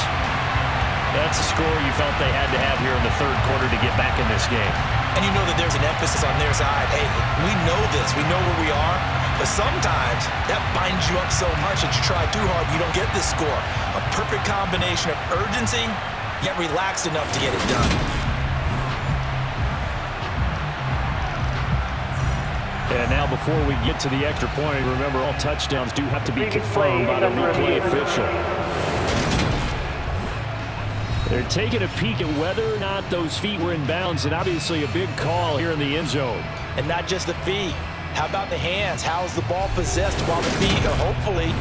That's a score you felt they had to have here in the 3rd quarter to get back in this game. And you know that there's an emphasis on their side. Hey, we know this. We know where we are. But sometimes that binds you up so much that you try too hard, you don't get this score. A perfect combination of urgency, yet relaxed enough to get it done. And now before we get to the extra point, remember all touchdowns do have to be confirmed by the replay official. They're taking a peek at whether or not those feet were in bounds, and obviously a big call here in the end zone. And not just the feet. How about the hands? How's the ball possessed while the feet are hopefully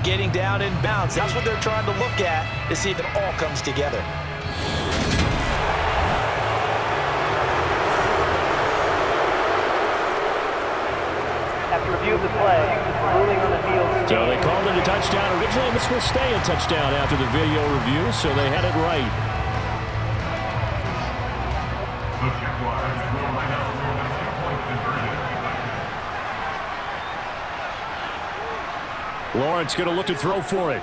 getting down in bounds? That's what they're trying to look at to see if it all comes together. After review of the play, ruling on the field So they called it a touchdown originally, and this will stay a touchdown after the video review, so they had it right. The Jaguars will line up for the 2-point conversion. Lawrence going to look to throw for it.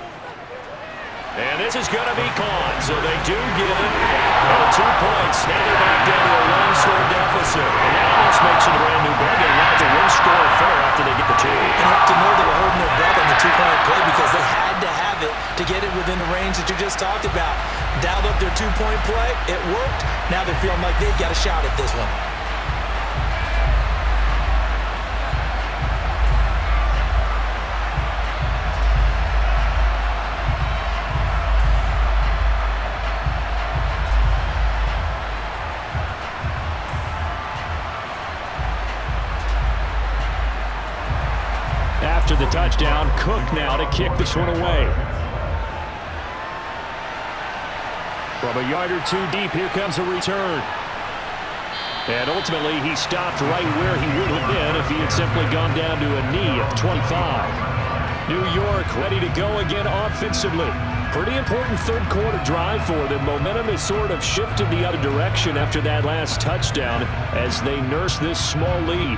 And this is going to be caught, so they do get it. And 2 points. Now they're back down to a one-score deficit. And that almost makes it a brand new ball game. Now it's a one-score affair after they get the 2. You have to know they were holding their breath on the 2-point play because they had to have it to get it within the range that you just talked about. Dialed up their 2-point play. It worked. Now they're feeling like they've got a shot at this one. After the touchdown, Cook now to kick this one away. From a yard or 2 deep, here comes a return. And ultimately, he stopped right where he would have been if he had simply gone down to a knee at 25. New York ready to go again offensively. Pretty important third-quarter drive for them. Momentum has sort of shifted the other direction after that last touchdown as they nurse this small lead.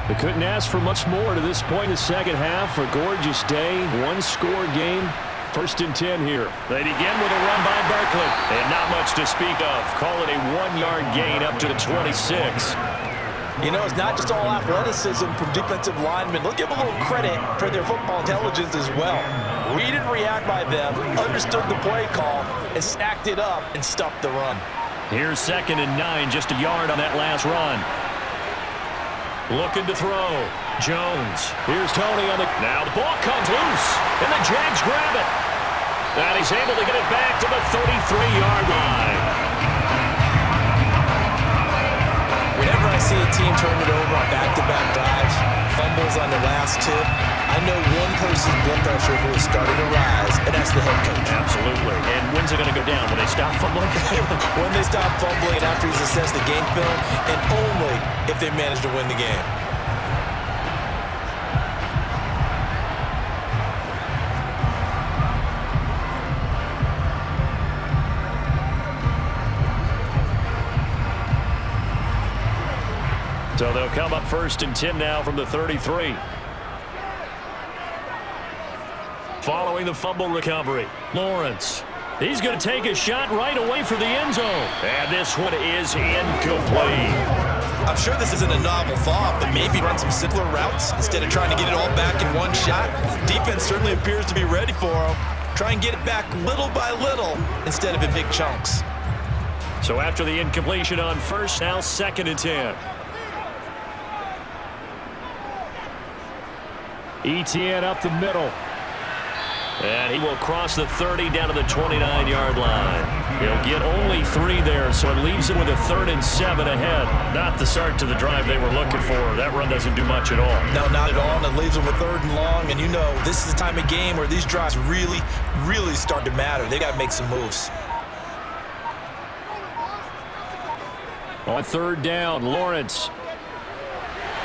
They couldn't ask for much more to this point in the second half. A gorgeous day, one-score game. 1st and 10 here. They begin with a run by Barkley. And not much to speak of. Call it a 1-yard gain up to the 26. You know, it's not just all athleticism from defensive linemen. Let's give them a little credit for their football intelligence as well. Read and react by them, understood the play call, and stacked it up and stuffed the run. Here's 2nd and 9, just a yard on that last run. Looking to throw. Jones. Here's Tony on the... Now the ball comes loose, and the Jags grab it. And he's able to get it back to the 33-yard line. Whenever I see a team turn it over on back-to-back drives, fumbles on the last 2, I know one person's blood pressure is starting to rise, and that's the head coach. Absolutely. And when's it going to go down? When they stop fumbling? When they stop fumbling and after he's assessed the game film, and only if they manage to win the game. So they'll come up 1st and 10 now from the 33. Following the fumble recovery, Lawrence. He's going to take a shot right away for the end zone. And this one is incomplete. I'm sure this isn't a novel thought, but maybe run some simpler routes instead of trying to get it all back in one shot. Defense certainly appears to be ready for him. Try and get it back little by little instead of in big chunks. So after the incompletion on 1st, now 2nd and 10. Etienne up the middle. And he will cross the 30 down to the 29-yard line. He'll get only 3 there, so it leaves him with a 3rd and 7 ahead. Not the start to the drive they were looking for. That run doesn't do much at all. No, not at all, and it leaves him with 3rd and long. And you know, this is the time of game where these drives really, really start to matter. They got to make some moves. On 3rd down, Lawrence.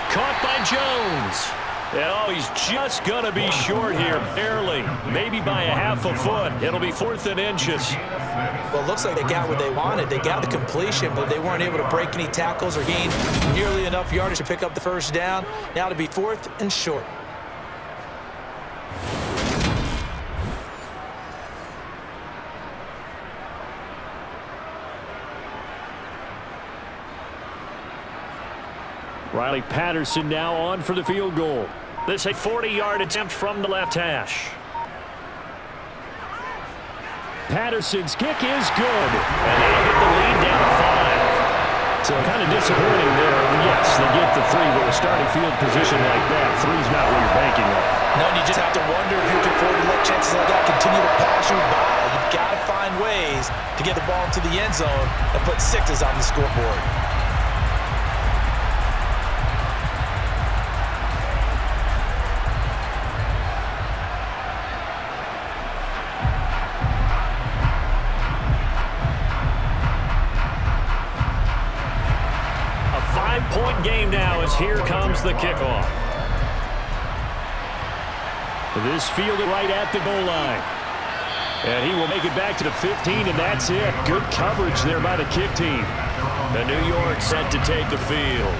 Caught by Jones. Oh, he's just going to be short here, barely. Maybe by a half a foot. It'll be 4th and inches. Well, it looks like they got what they wanted. They got the completion, but they weren't able to break any tackles or gain nearly enough yardage to pick up the 1st down. Now to be 4th and short. Riley Patterson now on for the field goal. This a 40-yard attempt from the left hash. Patterson's kick is good. And they'll get the lead down to 5. So kind of disappointing there. Yes, they get the 3 with a starting field position like that. 3's not what you're banking on. No, and you just have to wonder if you can afford to let chances like that continue to pass you by. You've got to find ways to get the ball into the end zone and put 6s on the scoreboard. 5-point game now as here comes the kickoff. This fielded right at the goal line. And he will make it back to the 15, and that's it. Good coverage there by the kick team. The New York set to take the field.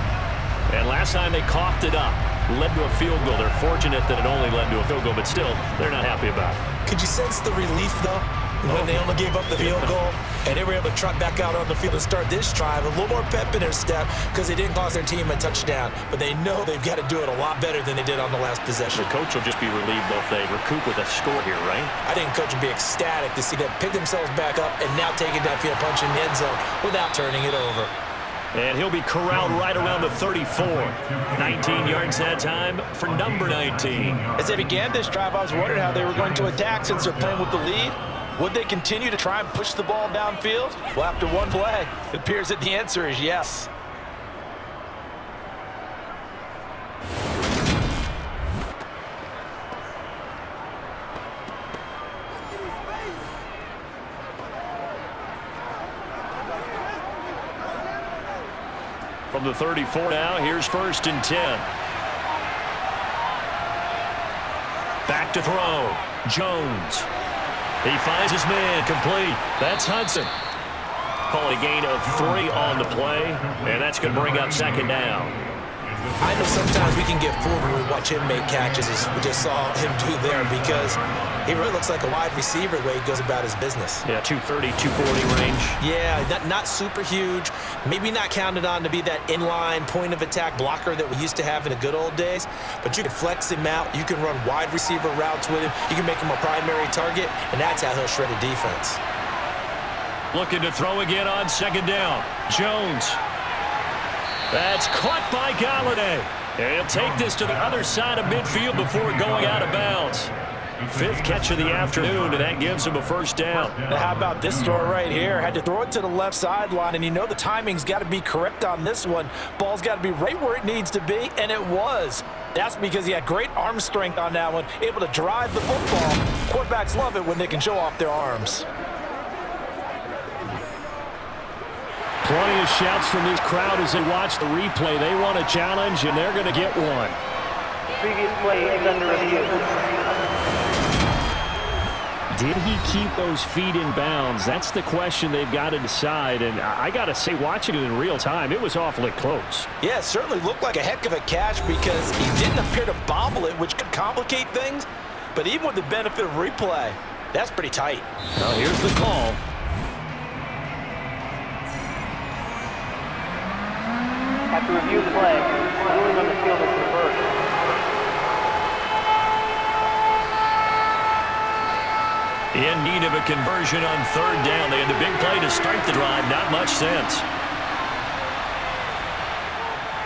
And last time they coughed it up, led to a field goal. They're fortunate that it only led to a field goal, but still, they're not happy about it. Could you sense the relief, though, when they only gave up the field goal and they were able to trot back out on the field and start this drive? A little more pep in their step because they didn't cost their team a touchdown, but they know they've got to do it a lot better than they did on the last possession. The coach will just be relieved, though, if they recoup with a score here, right? I think coach would be ecstatic to see them pick themselves back up and now take it downfield, punch in the end zone without turning it over. And he'll be corralled right around the 34. 19 yards that time for number 19. As they began this drive, I was wondering how they were going to attack since they're playing with the lead. Would they continue to try and push the ball downfield? Well, after one play, it appears that the answer is yes. From the 34 now, here's 1st and 10. Back to throw. Jones. He finds his man complete. That's Hudson. Call it a gain of 3 on the play, and that's going to bring up 2nd down. I know sometimes we can get fooled when we watch him make catches, as we just saw him do there, because he really looks like a wide receiver the way he goes about his business. Yeah, 230, 240 range. Yeah, not super huge. Maybe not counted on to be that inline point of attack blocker that we used to have in the good old days, but you can flex him out. You can run wide receiver routes with him. You can make him a primary target, and that's how he'll shred a defense. Looking to throw again on 2nd down. Jones. That's caught by Galladay. And he'll take this to the other side of midfield before going out of bounds. 5th catch of the afternoon, and that gives him a 1st down. Now, how about this throw right here? Had to throw it to the left sideline, and you know the timing's got to be correct on this one. Ball's got to be right where it needs to be, and it was. That's because he had great arm strength on that one, able to drive the football. Quarterbacks love it when they can show off their arms. Plenty of shouts from this crowd as they watch the replay. They want a challenge, and they're going to get one. Previous play is under review. Did he keep those feet in bounds? That's the question they've got to decide. And I got to say, watching it in real time, it was awfully close. Yeah, it certainly looked like a heck of a catch because he didn't appear to bobble it, which could complicate things. But even with the benefit of replay, that's pretty tight. Now here's the call. After review the play, ruling on the field is reversed. In need of a conversion on 3rd down. They had the big play to start the drive. Not much sense.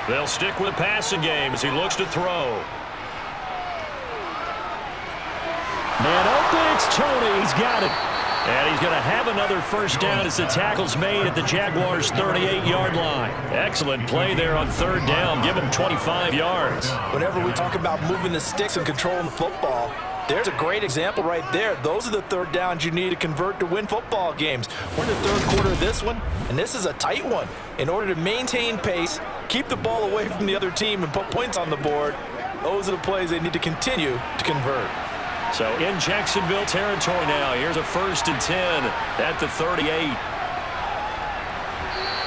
They'll stick with the passing game as he looks to throw. Man open, it's Tony. He's got it. And he's going to have another 1st down as the tackle's made at the Jaguars' 38-yard line. Excellent play there on 3rd down. Give him 25 yards. Whenever we talk about moving the sticks and controlling the football, there's a great example right there. Those are the 3rd downs you need to convert to win football games. We're in the 3rd quarter of this one, and this is a tight one. In order to maintain pace, keep the ball away from the other team, and put points on the board, those are the plays they need to continue to convert. So in Jacksonville territory now, here's a 1st and 10 at the 38.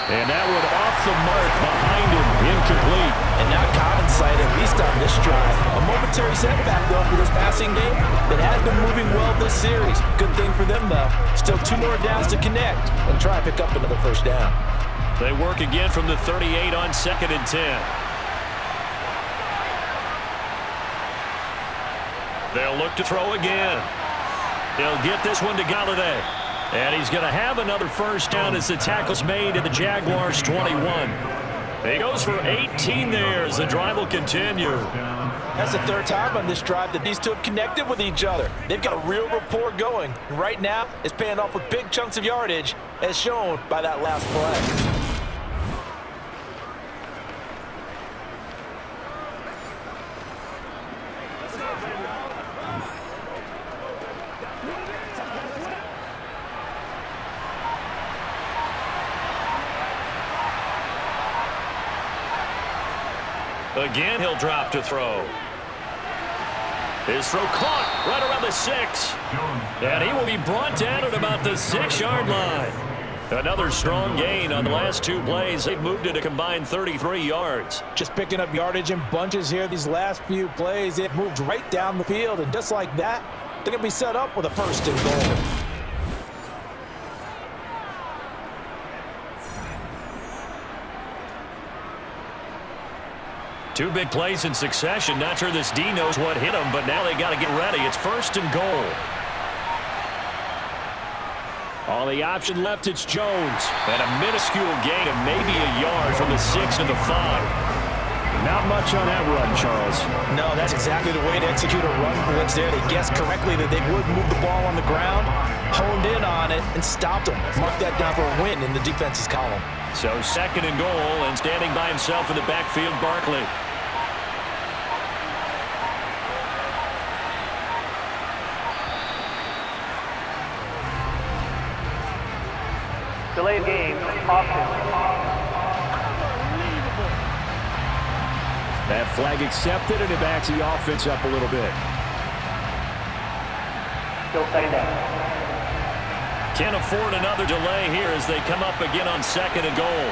And that one off the mark behind him, incomplete. And not common sight, at least on this drive. A momentary setback, though, for this passing game that has been moving well this series. Good thing for them, though. Still 2 more downs to connect and try and pick up another 1st down. They work again from the 38 on 2nd and 10. They'll look to throw again. They'll get this one to Galladay. And he's going to have another 1st down as the tackle's made at the Jaguars' 21. He goes for 18 there as the drive will continue. That's the 3rd time on this drive that these two have connected with each other. They've got a real rapport going. And right now, it's paying off with big chunks of yardage, as shown by that last play. Again, he'll drop to throw. His throw caught right around the 6. And he will be brought down at about the 6-yard line. Another strong gain on the last 2 plays. They've moved it a combined 33 yards. Just picking up yardage in bunches here these last few plays. It moved right down the field, and just like that, they're going to be set up with a 1st and goal. Two big plays in succession. Not sure this D knows what hit him, but now they got to get ready. It's 1st and goal. On the option left, it's Jones. And a minuscule gain of maybe a yard from the 6 to the 5. Not much on that run, Charles. No, that's exactly the way to execute a run blitz there. They guessed correctly that they would move the ball on the ground, honed in on it, and stopped them. Mark that down for a win in the defense's column. So 2nd and goal, and standing by himself in the backfield, Barkley. Delayed game, option. That flag accepted, and it backs the offense up a little bit. Still 2nd down. Can't afford another delay here as they come up again on 2nd and goal.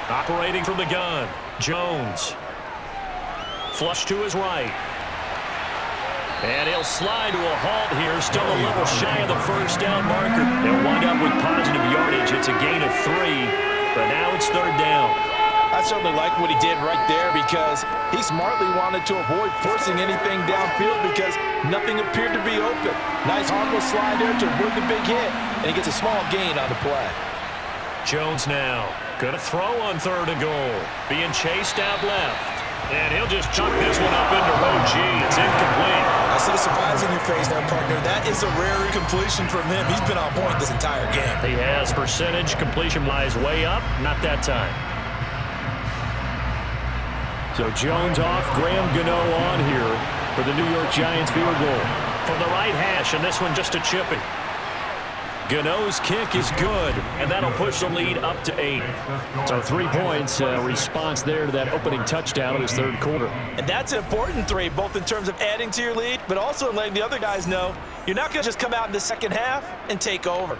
Operating from the gun, Jones. Flush to his right. And he'll slide to a halt here, still a little shy of the 1st down marker. They'll wind up with positive yardage. It's a gain of 3, but now it's 3rd down. I certainly like what he did right there because he smartly wanted to avoid forcing anything downfield because nothing appeared to be open. Nice harmless slide there to avoid the big hit, and he gets a small gain on the play. Jones now going to throw on 3rd and goal. Being chased out left. And he'll just chuck this one up into row G. It's incomplete. I see the surprise in your face there, partner. That is a rare incompletion from him. He's been on point this entire game. He has percentage. Completion-wise way up. Not that time. So Jones off, Graham Gano on here for the New York Giants field goal. From the right hash, and this one just a chippy. Gano's kick is good, and that'll push the lead up to 8. So 3 points, response there to that opening touchdown of his 3rd quarter. And that's an important 3, both in terms of adding to your lead, but also in letting the other guys know you're not going to just come out in the 2nd half and take over.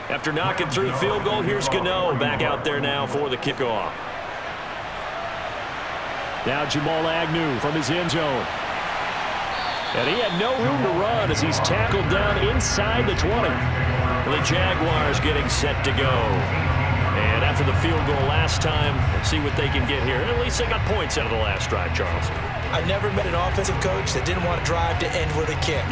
After knocking through field goal, here's Gano back out there now for the kickoff. Now Jamal Agnew from his end zone. And he had no room to run as he's tackled down inside the 20. The Jaguars getting set to go. And after the field goal last time, let's see what they can get here. At least they got points out of the last drive, Charles. I never met an offensive coach that didn't want to drive to end with a kick.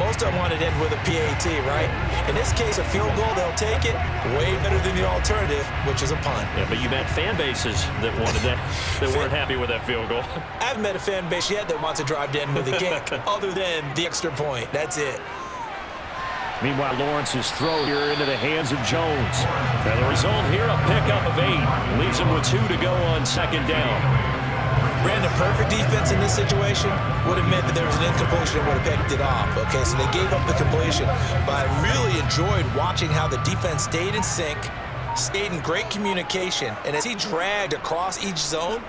Most of them wanted to end with a PAT, right? In this case, a field goal, they'll take it. Way better than the alternative, which is a punt. Yeah, but you met fan bases that wanted that, that weren't happy with that field goal. I haven't met a fan base yet that wants to drive to end with a kick, other than the extra point. That's it. Meanwhile, Lawrence's throw here into the hands of Jones. And the result here, a pickup of 8. Leaves him with 2 to go on 2nd down. Brandon, perfect defense in this situation would have meant that there was an incompletion and would have picked it off. Okay, so they gave up the completion. But I really enjoyed watching how the defense stayed in sync, stayed in great communication. And as he dragged across each zone,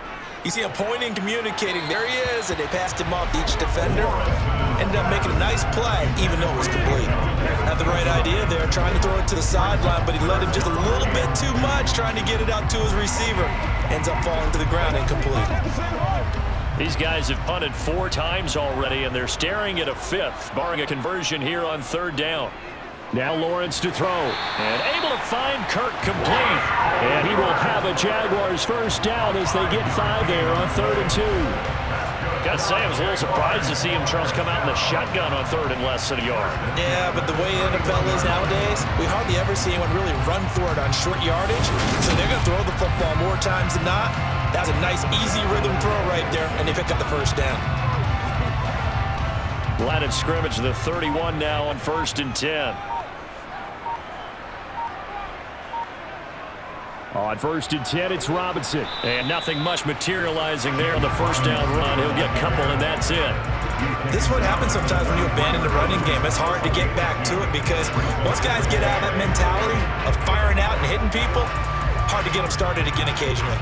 you see him pointing, communicating. There he is, and they passed him off to each defender. Ended up making a nice play, even though it was complete. Had the right idea there, trying to throw it to the sideline, but he let him just a little bit too much, trying to get it out to his receiver. Ends up falling to the ground incomplete. These guys have punted 4 times already, and they're staring at a 5th, barring a conversion here on 3rd down. Now Lawrence to throw. And able to find Kirk complete. And he will have a Jaguars 1st down as they get 5 there on 3rd and 2. Gotta say, I was a little surprised to see him, Charles, come out in the shotgun on third and less than a yard. Yeah, but the way NFL is nowadays, we hardly ever see anyone really run for it on short yardage. So they're going to throw the football more times than not. That's a nice, easy rhythm throw right there, and they pick up the first down. Line of scrimmage, the 31 now on 1st and 10. On 1st and 10, it's Robinson. And nothing much materializing there on the first down run. He'll get a couple, and that's it. This is what happens sometimes when you abandon the running game. It's hard to get back to it because once guys get out of that mentality of firing out and hitting people, hard to get them started again occasionally.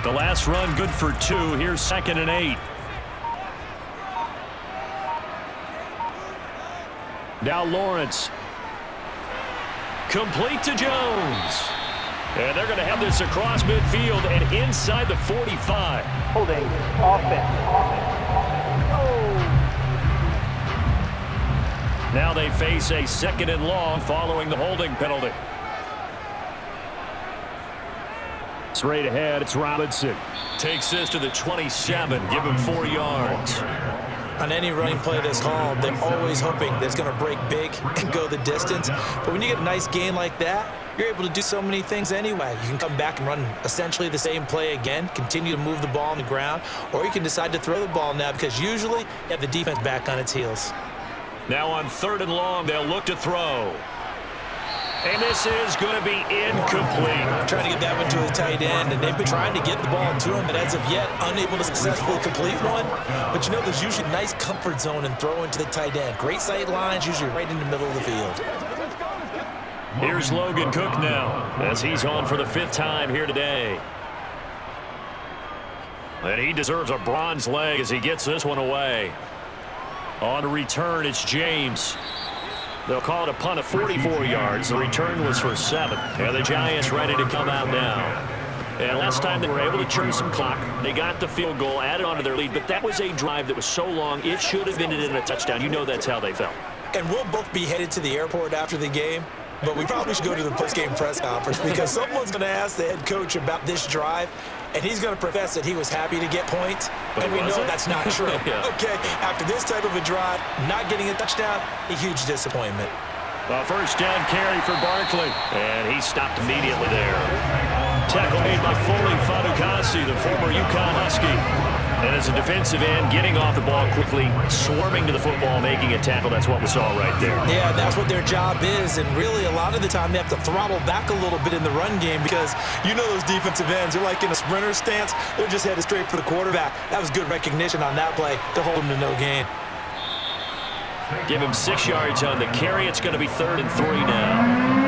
The last run good for 2. Here's 2nd and 8. Now Lawrence. Complete to Jones. And they're going to have this across midfield and inside the 45. Holding. Offense. Now they face a 2nd and long following the holding penalty. Straight ahead, it's Robinson. Takes this to the 27. Give him 4 yards. On any running play that's called, they're always hoping that it's going to break big and go the distance. But when you get a nice gain like that, you're able to do so many things anyway. You can come back and run essentially the same play again, continue to move the ball on the ground, or you can decide to throw the ball now because usually you have the defense back on its heels. Now on 3rd and long, they'll look to throw. And this is going to be incomplete. Trying to get that one to a tight end, and they've been trying to get the ball to him, but as of yet, unable to successfully complete one. But you know, there's usually a nice comfort zone and throw into the tight end. Great sight lines, usually right in the middle of the field. Here's Logan Cook now, as he's on for the 5th time here today. And he deserves a bronze leg as he gets this one away. On the return, it's James. They'll call it a punt of 44 yards. The return was for 7. And the Giants ready to come out now. And last time they were able to churn some clock. They got the field goal, added on to their lead. But that was a drive that was so long, it should have ended in a touchdown. You know that's how they felt. And we'll both be headed to the airport after the game. But we probably should go to the post-game press conference because someone's going to ask the head coach about this drive, and he's going to profess that he was happy to get points, and we know that's not true. Yeah. Okay, after this type of a drive, not getting a touchdown, a huge disappointment. A first down carry for Barkley, and he stopped immediately there. Tackle made by Foley Fadukasi, the former UConn Husky. And as a defensive end, getting off the ball quickly, swarming to the football, making a tackle. That's what we saw right there. Yeah, that's what their job is. And really, a lot of the time, they have to throttle back a little bit in the run game because you know those defensive ends, they're like in a sprinter stance. They're just headed straight for the quarterback. That was good recognition on that play to hold him to no gain. Give him 6 yards on the carry. It's going to be 3rd and 3 now.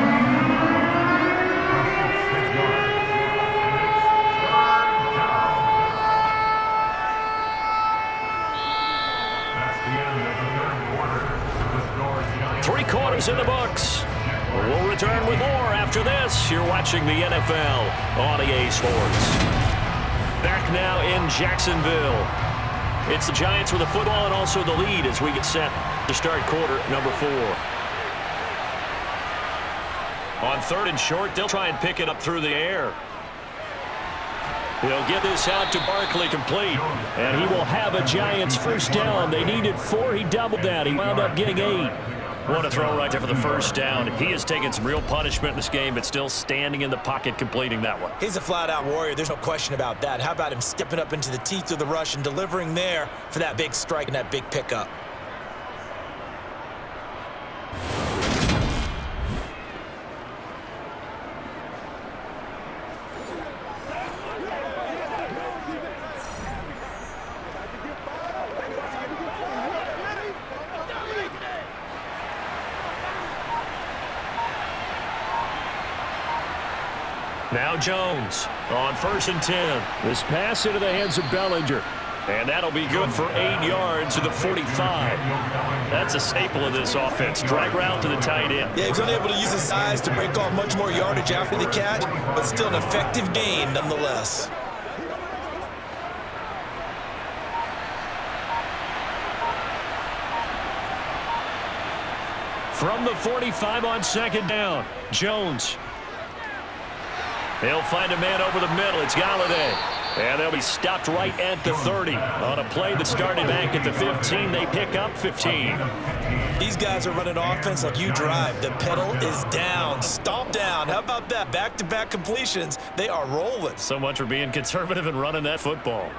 In the books. We'll return with more after this. You're watching the NFL on EA Sports. Back now in Jacksonville. It's the Giants with the football and also the lead as we get set to start quarter number 4. On 3rd and short, they'll try and pick it up through the air. He'll get this out to Barkley complete, and he will have a Giants first down. They needed 4. He doubled that. He wound up getting 8. What a throw right there for the first down. He has taken some real punishment in this game, but still standing in the pocket, completing that one. He's a flat-out warrior. There's no question about that. How about him stepping up into the teeth of the rush and delivering there for that big strike and that big pickup? Now Jones on 1st and 10. This pass into the hands of Bellinger. And that'll be good for 8 yards to the 45. That's a staple of this offense. Drag route to the tight end. Yeah, he's unable to use his size to break off much more yardage after the catch, but still an effective gain nonetheless. From the 45 on 2nd down, Jones. They'll find a man over the middle. It's Galladay. And they'll be stopped right at the 30. On a play that started back at the 15, they pick up 15. These guys are running offense like you drive. The pedal is down, stomp down. How about that? Back-to-back completions. They are rolling. So much for being conservative and running that football.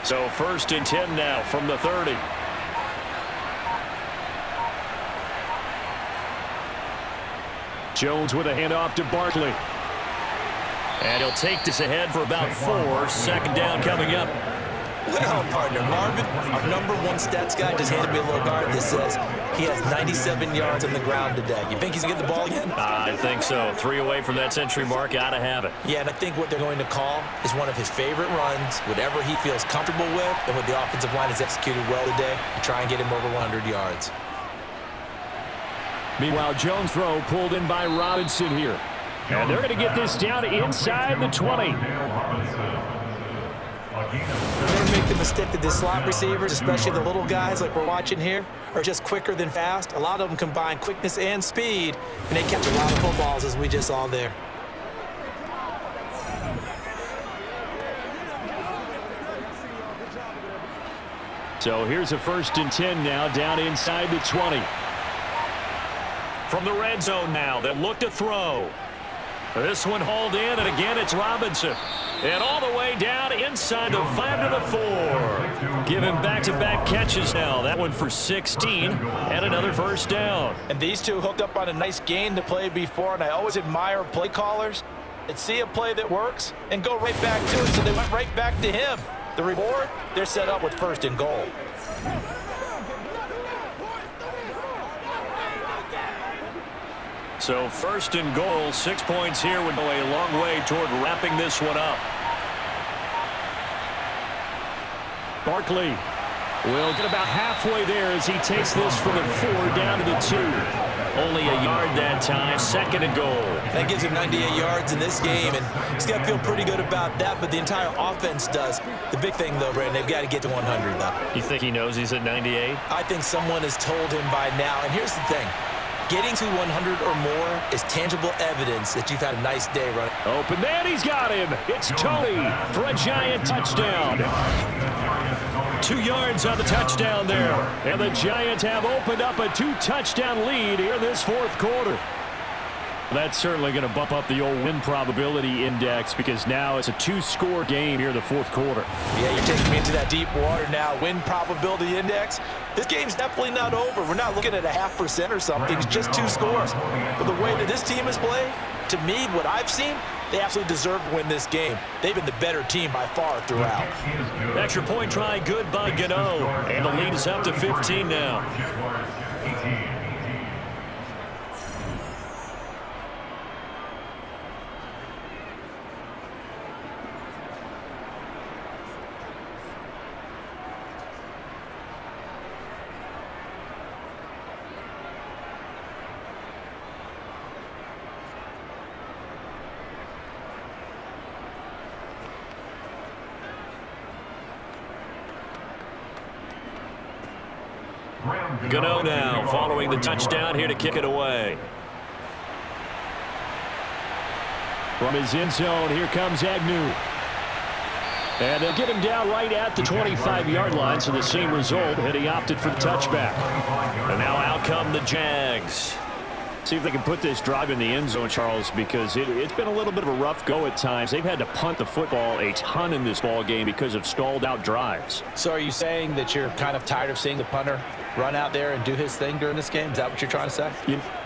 So 1st and 10 now from the 30. Jones with a handoff to Barkley. And he'll take this ahead for about 4. 2nd down coming up. Well, partner, Marvin, our #1 stats guy, just handed me a little card that says he has 97 yards on the ground today. You think he's going to get the ball again? I think so. 3 away from that century mark. Got to have it. Yeah, and I think what they're going to call is one of his favorite runs, whatever he feels comfortable with, and what the offensive line has executed well today, to try and get him over 100 yards. Meanwhile, Jones' throw pulled in by Robinson here. And they're going to get this down inside the 20. Never make the mistake that the slot receivers, especially the little guys like we're watching here, are just quicker than fast. A lot of them combine quickness and speed, and they catch a lot of footballs, as we just saw there. So here's a 1st and 10 now, down inside the 20. From the red zone now, they'll look to throw. This one hauled in, and again it's Robinson. And all the way down inside the 5 to the 4. Giving back-to-back catches now. That one for 16 and another 1st down. And these two hooked up on a nice gain to play before, and I always admire play callers that see a play that works and go right back to it, so they went right back to him. The reward, they're set up with 1st and goal. So 1st and goal, 6 points here would go a long way toward wrapping this one up. Barkley will get about halfway there as he takes this from the 4 down to the 2. Only a yard that time, 2nd and goal. That gives him 98 yards in this game, and he's got to feel pretty good about that, but the entire offense does. The big thing, though, Brandon, they've got to get to 100, though. You think he knows he's at 98? I think someone has told him by now, and here's the thing. Getting to 100 or more is tangible evidence that you've had a nice day running. Open man, he's got him. It's Tony for a giant touchdown. 2 yards on the touchdown there. And the Giants have opened up a 2-touchdown lead here in this 4th quarter. That's certainly going to bump up the old win probability index because now it's a 2-score game here in the 4th quarter. Yeah, you're taking me into that deep water now. Win probability index. This game's definitely not over. We're not looking at a 0.5% or something. It's just 2 scores. But the way that this team has played, to me, what I've seen, they absolutely deserve to win this game. They've been the better team by far throughout. Extra point try, good by Gano. And the lead is up to 15 now. Gano now following the touchdown here to kick it away. From his end zone, here comes Agnew. And they'll get him down right at the 25-yard line, so the same result, and he opted for the touchback. And now out come the Jags. See if they can put this drive in the end zone, Charles, because it's been a little bit of a rough go at times. They've had to punt the football a ton in this ball game because of stalled-out drives. So are you saying that you're kind of tired of seeing the punter run out there and do his thing during this game? Is that what you're trying to say?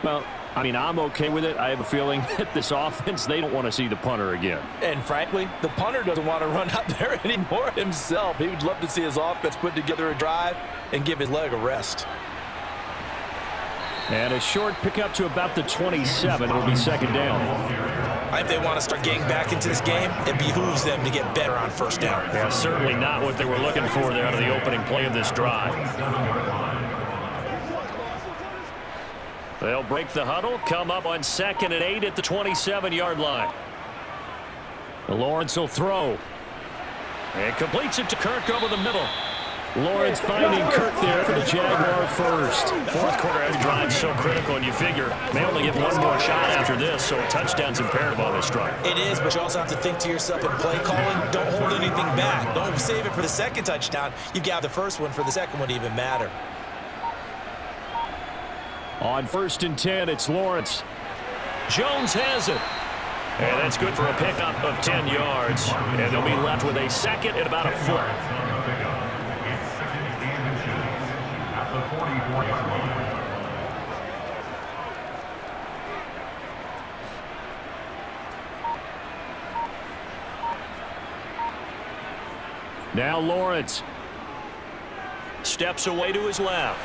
Well, I mean, I'm okay with it. I have a feeling that this offense, they don't want to see the punter again. And frankly, the punter doesn't want to run out there anymore himself. He would love to see his offense put together a drive and give his leg a rest. And a short pickup to about the 27. It'll be 2nd down. If they want to start getting back into this game, it behooves them to get better on 1st down. Yeah, certainly not what they were looking for there out of the opening play of this drive. They'll break the huddle, come up on 2nd and 8 at the 27-yard line. Lawrence will throw. And completes it to Kirk over the middle. Lawrence finding Kirk there for the Jaguar first. Fourth quarter every drive so critical, and you figure they only get one more shot after this, so a touchdown's imperative on this drive. It is, but you also have to think to yourself in play calling, don't hold anything back. Don't save it for the second touchdown. You've got the first one for the second one to even matter. On 1st and 10, it's Lawrence. Jones has it. And that's good for a pickup of 10 yards. And they'll be left with a second and about a foot. Now Lawrence. Steps away to his left.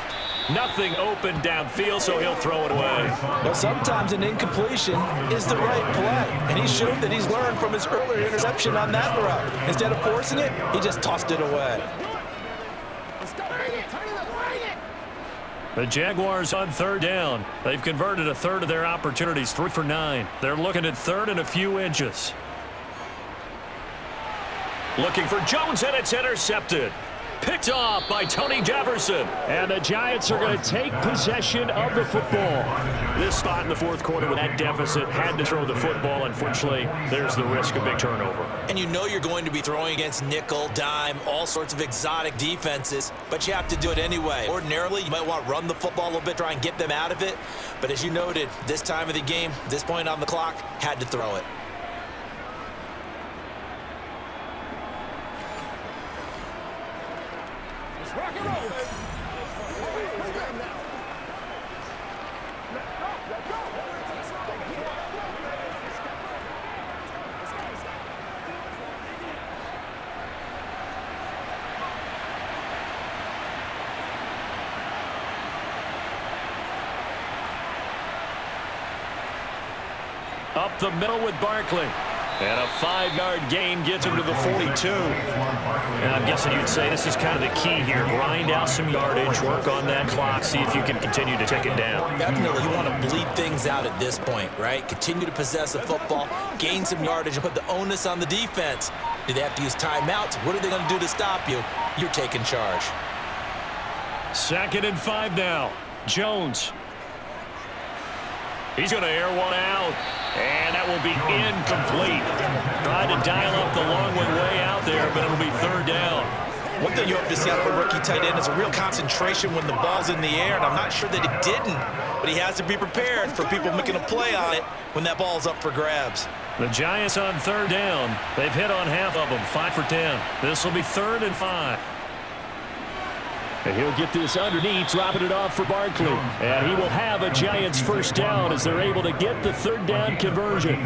Nothing open downfield, so he'll throw it away. Well, sometimes an incompletion is the right play, and he showed that he's learned from his earlier interception on that route. Instead of forcing it, he just tossed it away. The Jaguars on 3rd down. They've converted a third of their opportunities, 3 for 9. They're looking at 3rd and a few inches. Looking for Jones, and it's intercepted. Picked off by Tony Jefferson. And the Giants are going to take possession of the football. This spot in the 4th quarter with that deficit, had to throw the football. Unfortunately, there's the risk of big turnover. And you know you're going to be throwing against nickel, dime, all sorts of exotic defenses, but you have to do it anyway. Ordinarily, you might want to run the football a little bit, try and get them out of it. But as you noted, this time of the game, this point on the clock, had to throw it. Up the middle with Barkley. And a 5-yard gain gets him to the 42. And I'm guessing you'd say this is kind of the key here. Grind out some yardage, work on that clock, see if you can continue to take it down. Definitely, you want to bleed things out at this point, right? Continue to possess the football, gain some yardage, and put the onus on the defense. Do they have to use timeouts? What are they going to do to stop you? You're taking charge. 2nd and 5 now. Jones. He's going to air one out. And that will be incomplete. Tried to dial up the long one way out there, but it'll be 3rd down. One thing you hope to see out of a rookie tight end is a real concentration when the ball's in the air, and I'm not sure that he didn't, but he has to be prepared for people making a play on it when that ball's up for grabs. The Giants on 3rd down. They've hit on half of them, 5 for 10. This will be 3rd and 5. And he'll get this underneath, dropping it off for Barkley. And he will have a Giants 1st down as they're able to get the 3rd down conversion.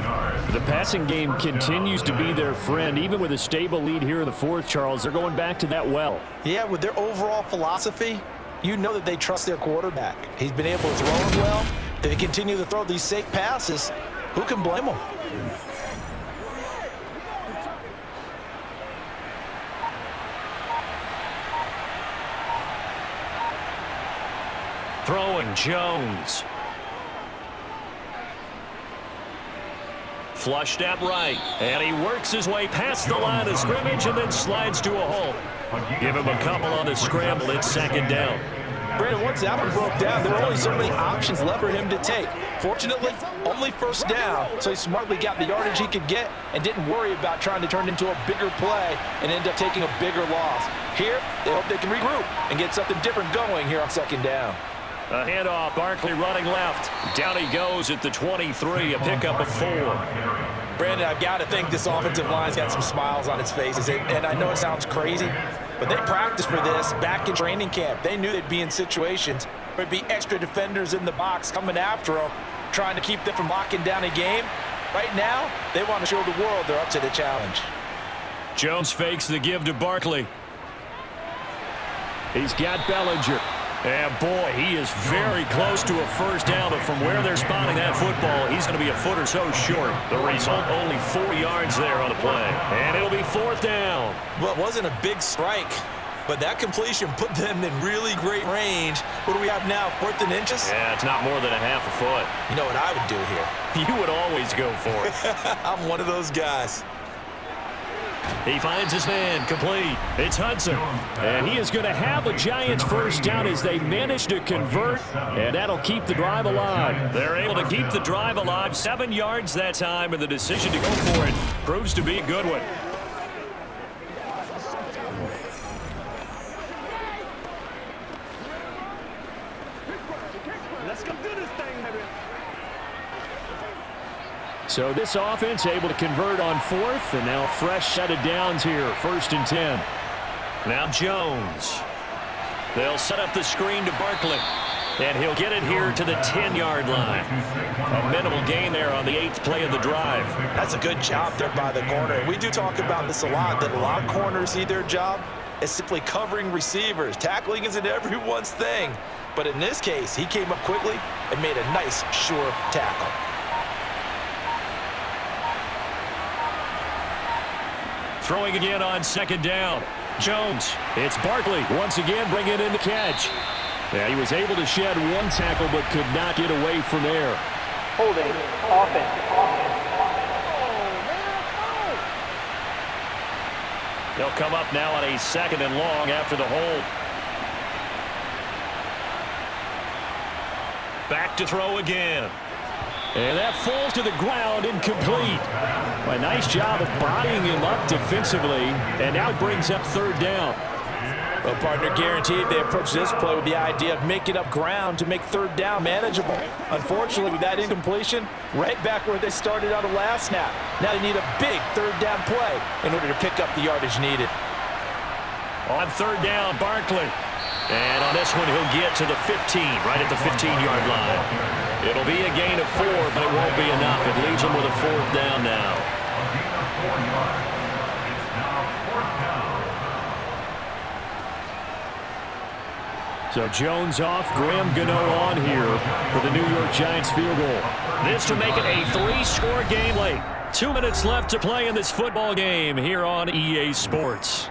The passing game continues to be their friend. Even with a stable lead here in the 4th, Charles, they're going back to that well. Yeah, with their overall philosophy, you know that they trust their quarterback. He's been able to throw it well. If they continue to throw these safe passes, who can blame them? Throwing Jones. Flushed out right. And he works his way past the line of scrimmage and then slides to a halt. Give him a couple on the scramble. It's 2nd down. Brandon, once that one broke down, there were only so many options left for him to take. Fortunately, only 1st down, so he smartly got the yardage he could get and didn't worry about trying to turn it into a bigger play and end up taking a bigger loss. Here, they hope they can regroup and get something different going here on 2nd down. A handoff, Barkley running left. Down he goes at the 23, a pickup of 4. Brandon, I've got to think this offensive line's got some smiles on its faces, and I know it sounds crazy, but they practiced for this back in training camp. They knew they'd be in situations where there'd be extra defenders in the box coming after them, trying to keep them from locking down a game. Right now, they want to show the world they're up to the challenge. Jones fakes the give to Barkley. He's got Bellinger. And boy, he is very close to a 1st down, but from where they're spotting that football, he's going to be a foot or so short. The result, only 4 yards there on the play. And it'll be 4th down. Well, it wasn't a big strike, but that completion put them in really great range. What do we have now, 4th and inches? Yeah, it's not more than a half a foot. You know what I would do here? You would always go for it. I'm one of those guys. He finds his man complete. It's Hudson. And he is going to have a Giants first down as they manage to convert, and that'll keep the drive alive. They're able to keep the drive alive. 7 yards that time, and the decision to go for it proves to be a good one. Let's go do this thing, baby. So this offense able to convert on 4th, and now fresh set of downs here, 1st and 10. Now Jones. They'll set up the screen to Barkley, and he'll get it here to the 10-yard line. A minimal gain there on the 8th play of the drive. That's a good job there by the corner. We do talk about this a lot, that a lot of corners see their job as simply covering receivers. Tackling isn't everyone's thing. But in this case, he came up quickly and made a nice, sure tackle. Throwing again on 2nd down. Jones. It's Barkley once again bringing in the catch. Yeah, he was able to shed 1 tackle but could not get away from there. Holding. Offense. They'll come up now on a 2nd and long after the hold. Back to throw again. And that falls to the ground, incomplete. A nice job of bodying him up defensively, and now it brings up 3rd down. Well, partner, guaranteed they approach this play with the idea of making up ground to make 3rd down manageable. Unfortunately, with that incompletion, right back where they started out of last snap. Now they need a big 3rd down play in order to pick up the yardage needed. On 3rd down, Barkley. And on this one, he'll get to the 15, right at the 15-yard line. It'll be a gain of 4, but it won't be enough. It leaves him with a 4th down now. So Jones off, Graham Gano on here for the New York Giants field goal. This to make it a 3-score game late. 2 minutes left to play in this football game here on EA Sports.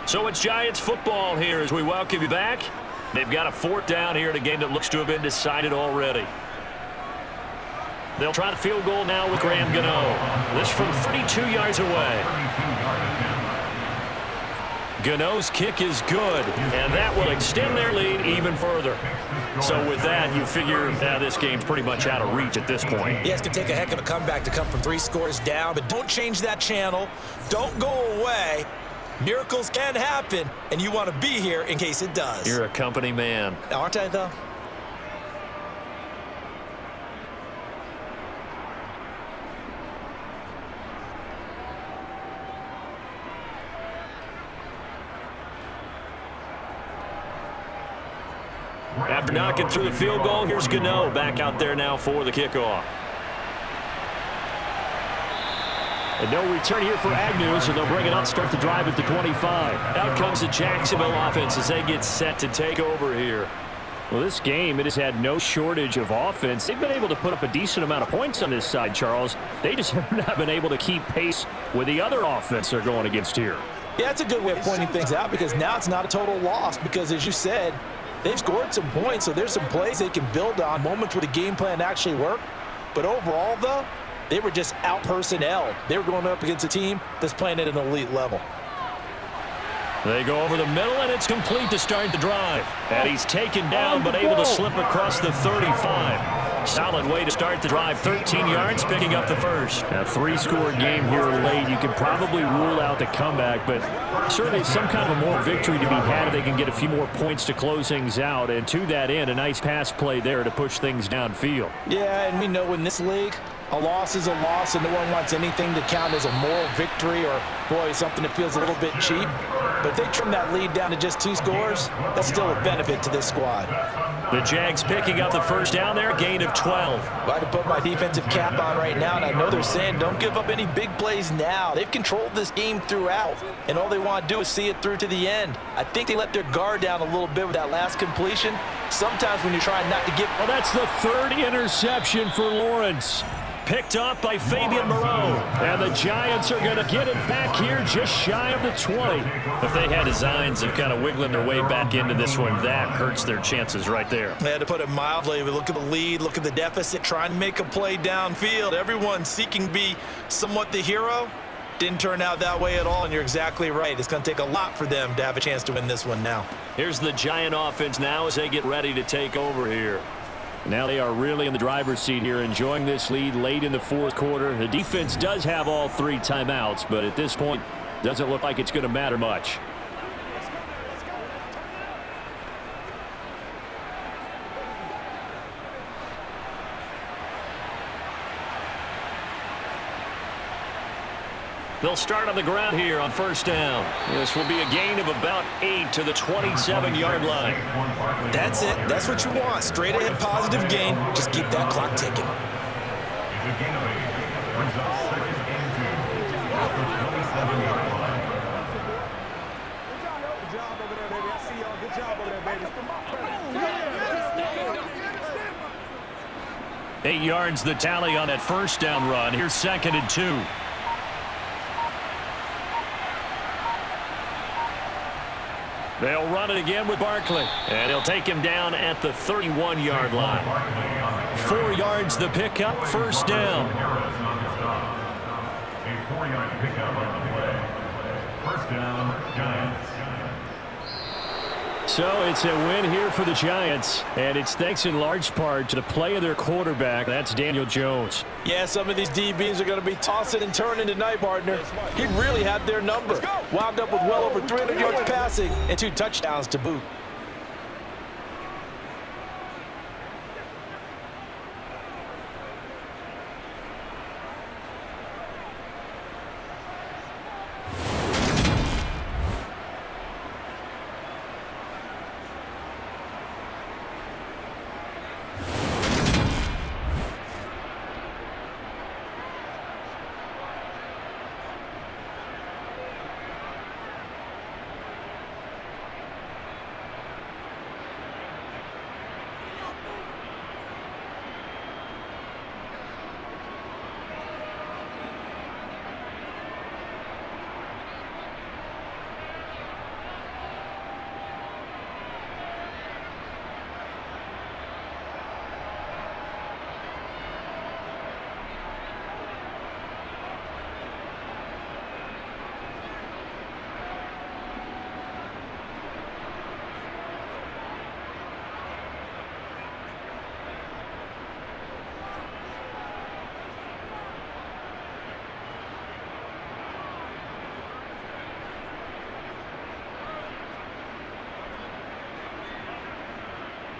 So it's Giants football here as we welcome you back. They've got a 4th down here in a game that looks to have been decided already. They'll try the field goal now with Graham Gano. This from 32 yards away. Gano's kick is good, and that will extend their lead even further. So with that, you figure this game's pretty much out of reach at this point. Yeah, it's going to take a heck of a comeback to come from 3 scores down, but don't change that channel. Don't go away. Miracles can happen, and you want to be here in case it does. You're a company man. Aren't I, though? After knocking through the field goal, here's Gano back out there now for the kickoff. And no return here for Agnew, so they'll bring it up, start the drive at the 25. Out comes the Jacksonville offense as they get set to take over here. Well, this game, it has had no shortage of offense. They've been able to put up a decent amount of points on this side, Charles. They just have not been able to keep pace with the other offense they're going against here. Yeah, that's a good way of pointing things out because now it's not a total loss because, as you said, they've scored some points, so there's some plays they can build on, moments where the game plan actually worked. But overall, though, they were just out-personnel. They were going up against a team that's playing at an elite level. They go over the middle, and it's complete to start the drive. And he's taken down, but able to slip across the 35. Solid way to start the drive. 13 yards, picking up the first. A 3-score game here late. You could probably rule out the comeback, but certainly some kind of a more victory to be had if they can get a few more points to close things out. And to that end, a nice pass play there to push things downfield. Yeah, and we know in this league, a loss is a loss, and no one wants anything to count as a moral victory or, boy, something that feels a little bit cheap. But if they trim that lead down to just 2 scores, that's still a benefit to this squad. The Jags picking up the first down there, gain of 12. I had to put my defensive cap on right now, and I know they're saying don't give up any big plays now. They've controlled this game throughout, and all they want to do is see it through to the end. I think they let their guard down a little bit with that last completion. Sometimes when you're trying not to get... Well, that's the 3rd interception for Lawrence. Picked up by Fabian Moreau. And the Giants are going to get it back here just shy of the 20. If they had designs of kind of wiggling their way back into this one, that hurts their chances right there. They had to put it mildly. We look at the lead, look at the deficit, trying to make a play downfield. Everyone seeking to be somewhat the hero. Didn't turn out that way at all, and you're exactly right. It's going to take a lot for them to have a chance to win this one now. Here's the Giant offense now as they get ready to take over here. Now they are really in the driver's seat here, enjoying this lead late in the fourth quarter. The defense does have all 3 timeouts, but at this point, doesn't look like it's going to matter much. They'll start on the ground here on first down. This will be a gain of about 8 to the 27-yard line. That's it. That's what you want. Straight ahead positive gain. Just keep that clock ticking. Eight yards the tally on that first down run. Here's 2nd and 2. They'll run it again with Barkley. And he'll take him down at the 31-yard line. 4 yards the pickup, first down. A 4-yard pickup on the play. First down, Giants. So it's a win here for the Giants, and it's thanks in large part to the play of their quarterback. That's Daniel Jones. Yeah, some of these DBs are going to be tossing and turning tonight, partner. He really had their number. Wound up with well over 300 yards passing and 2 touchdowns to boot.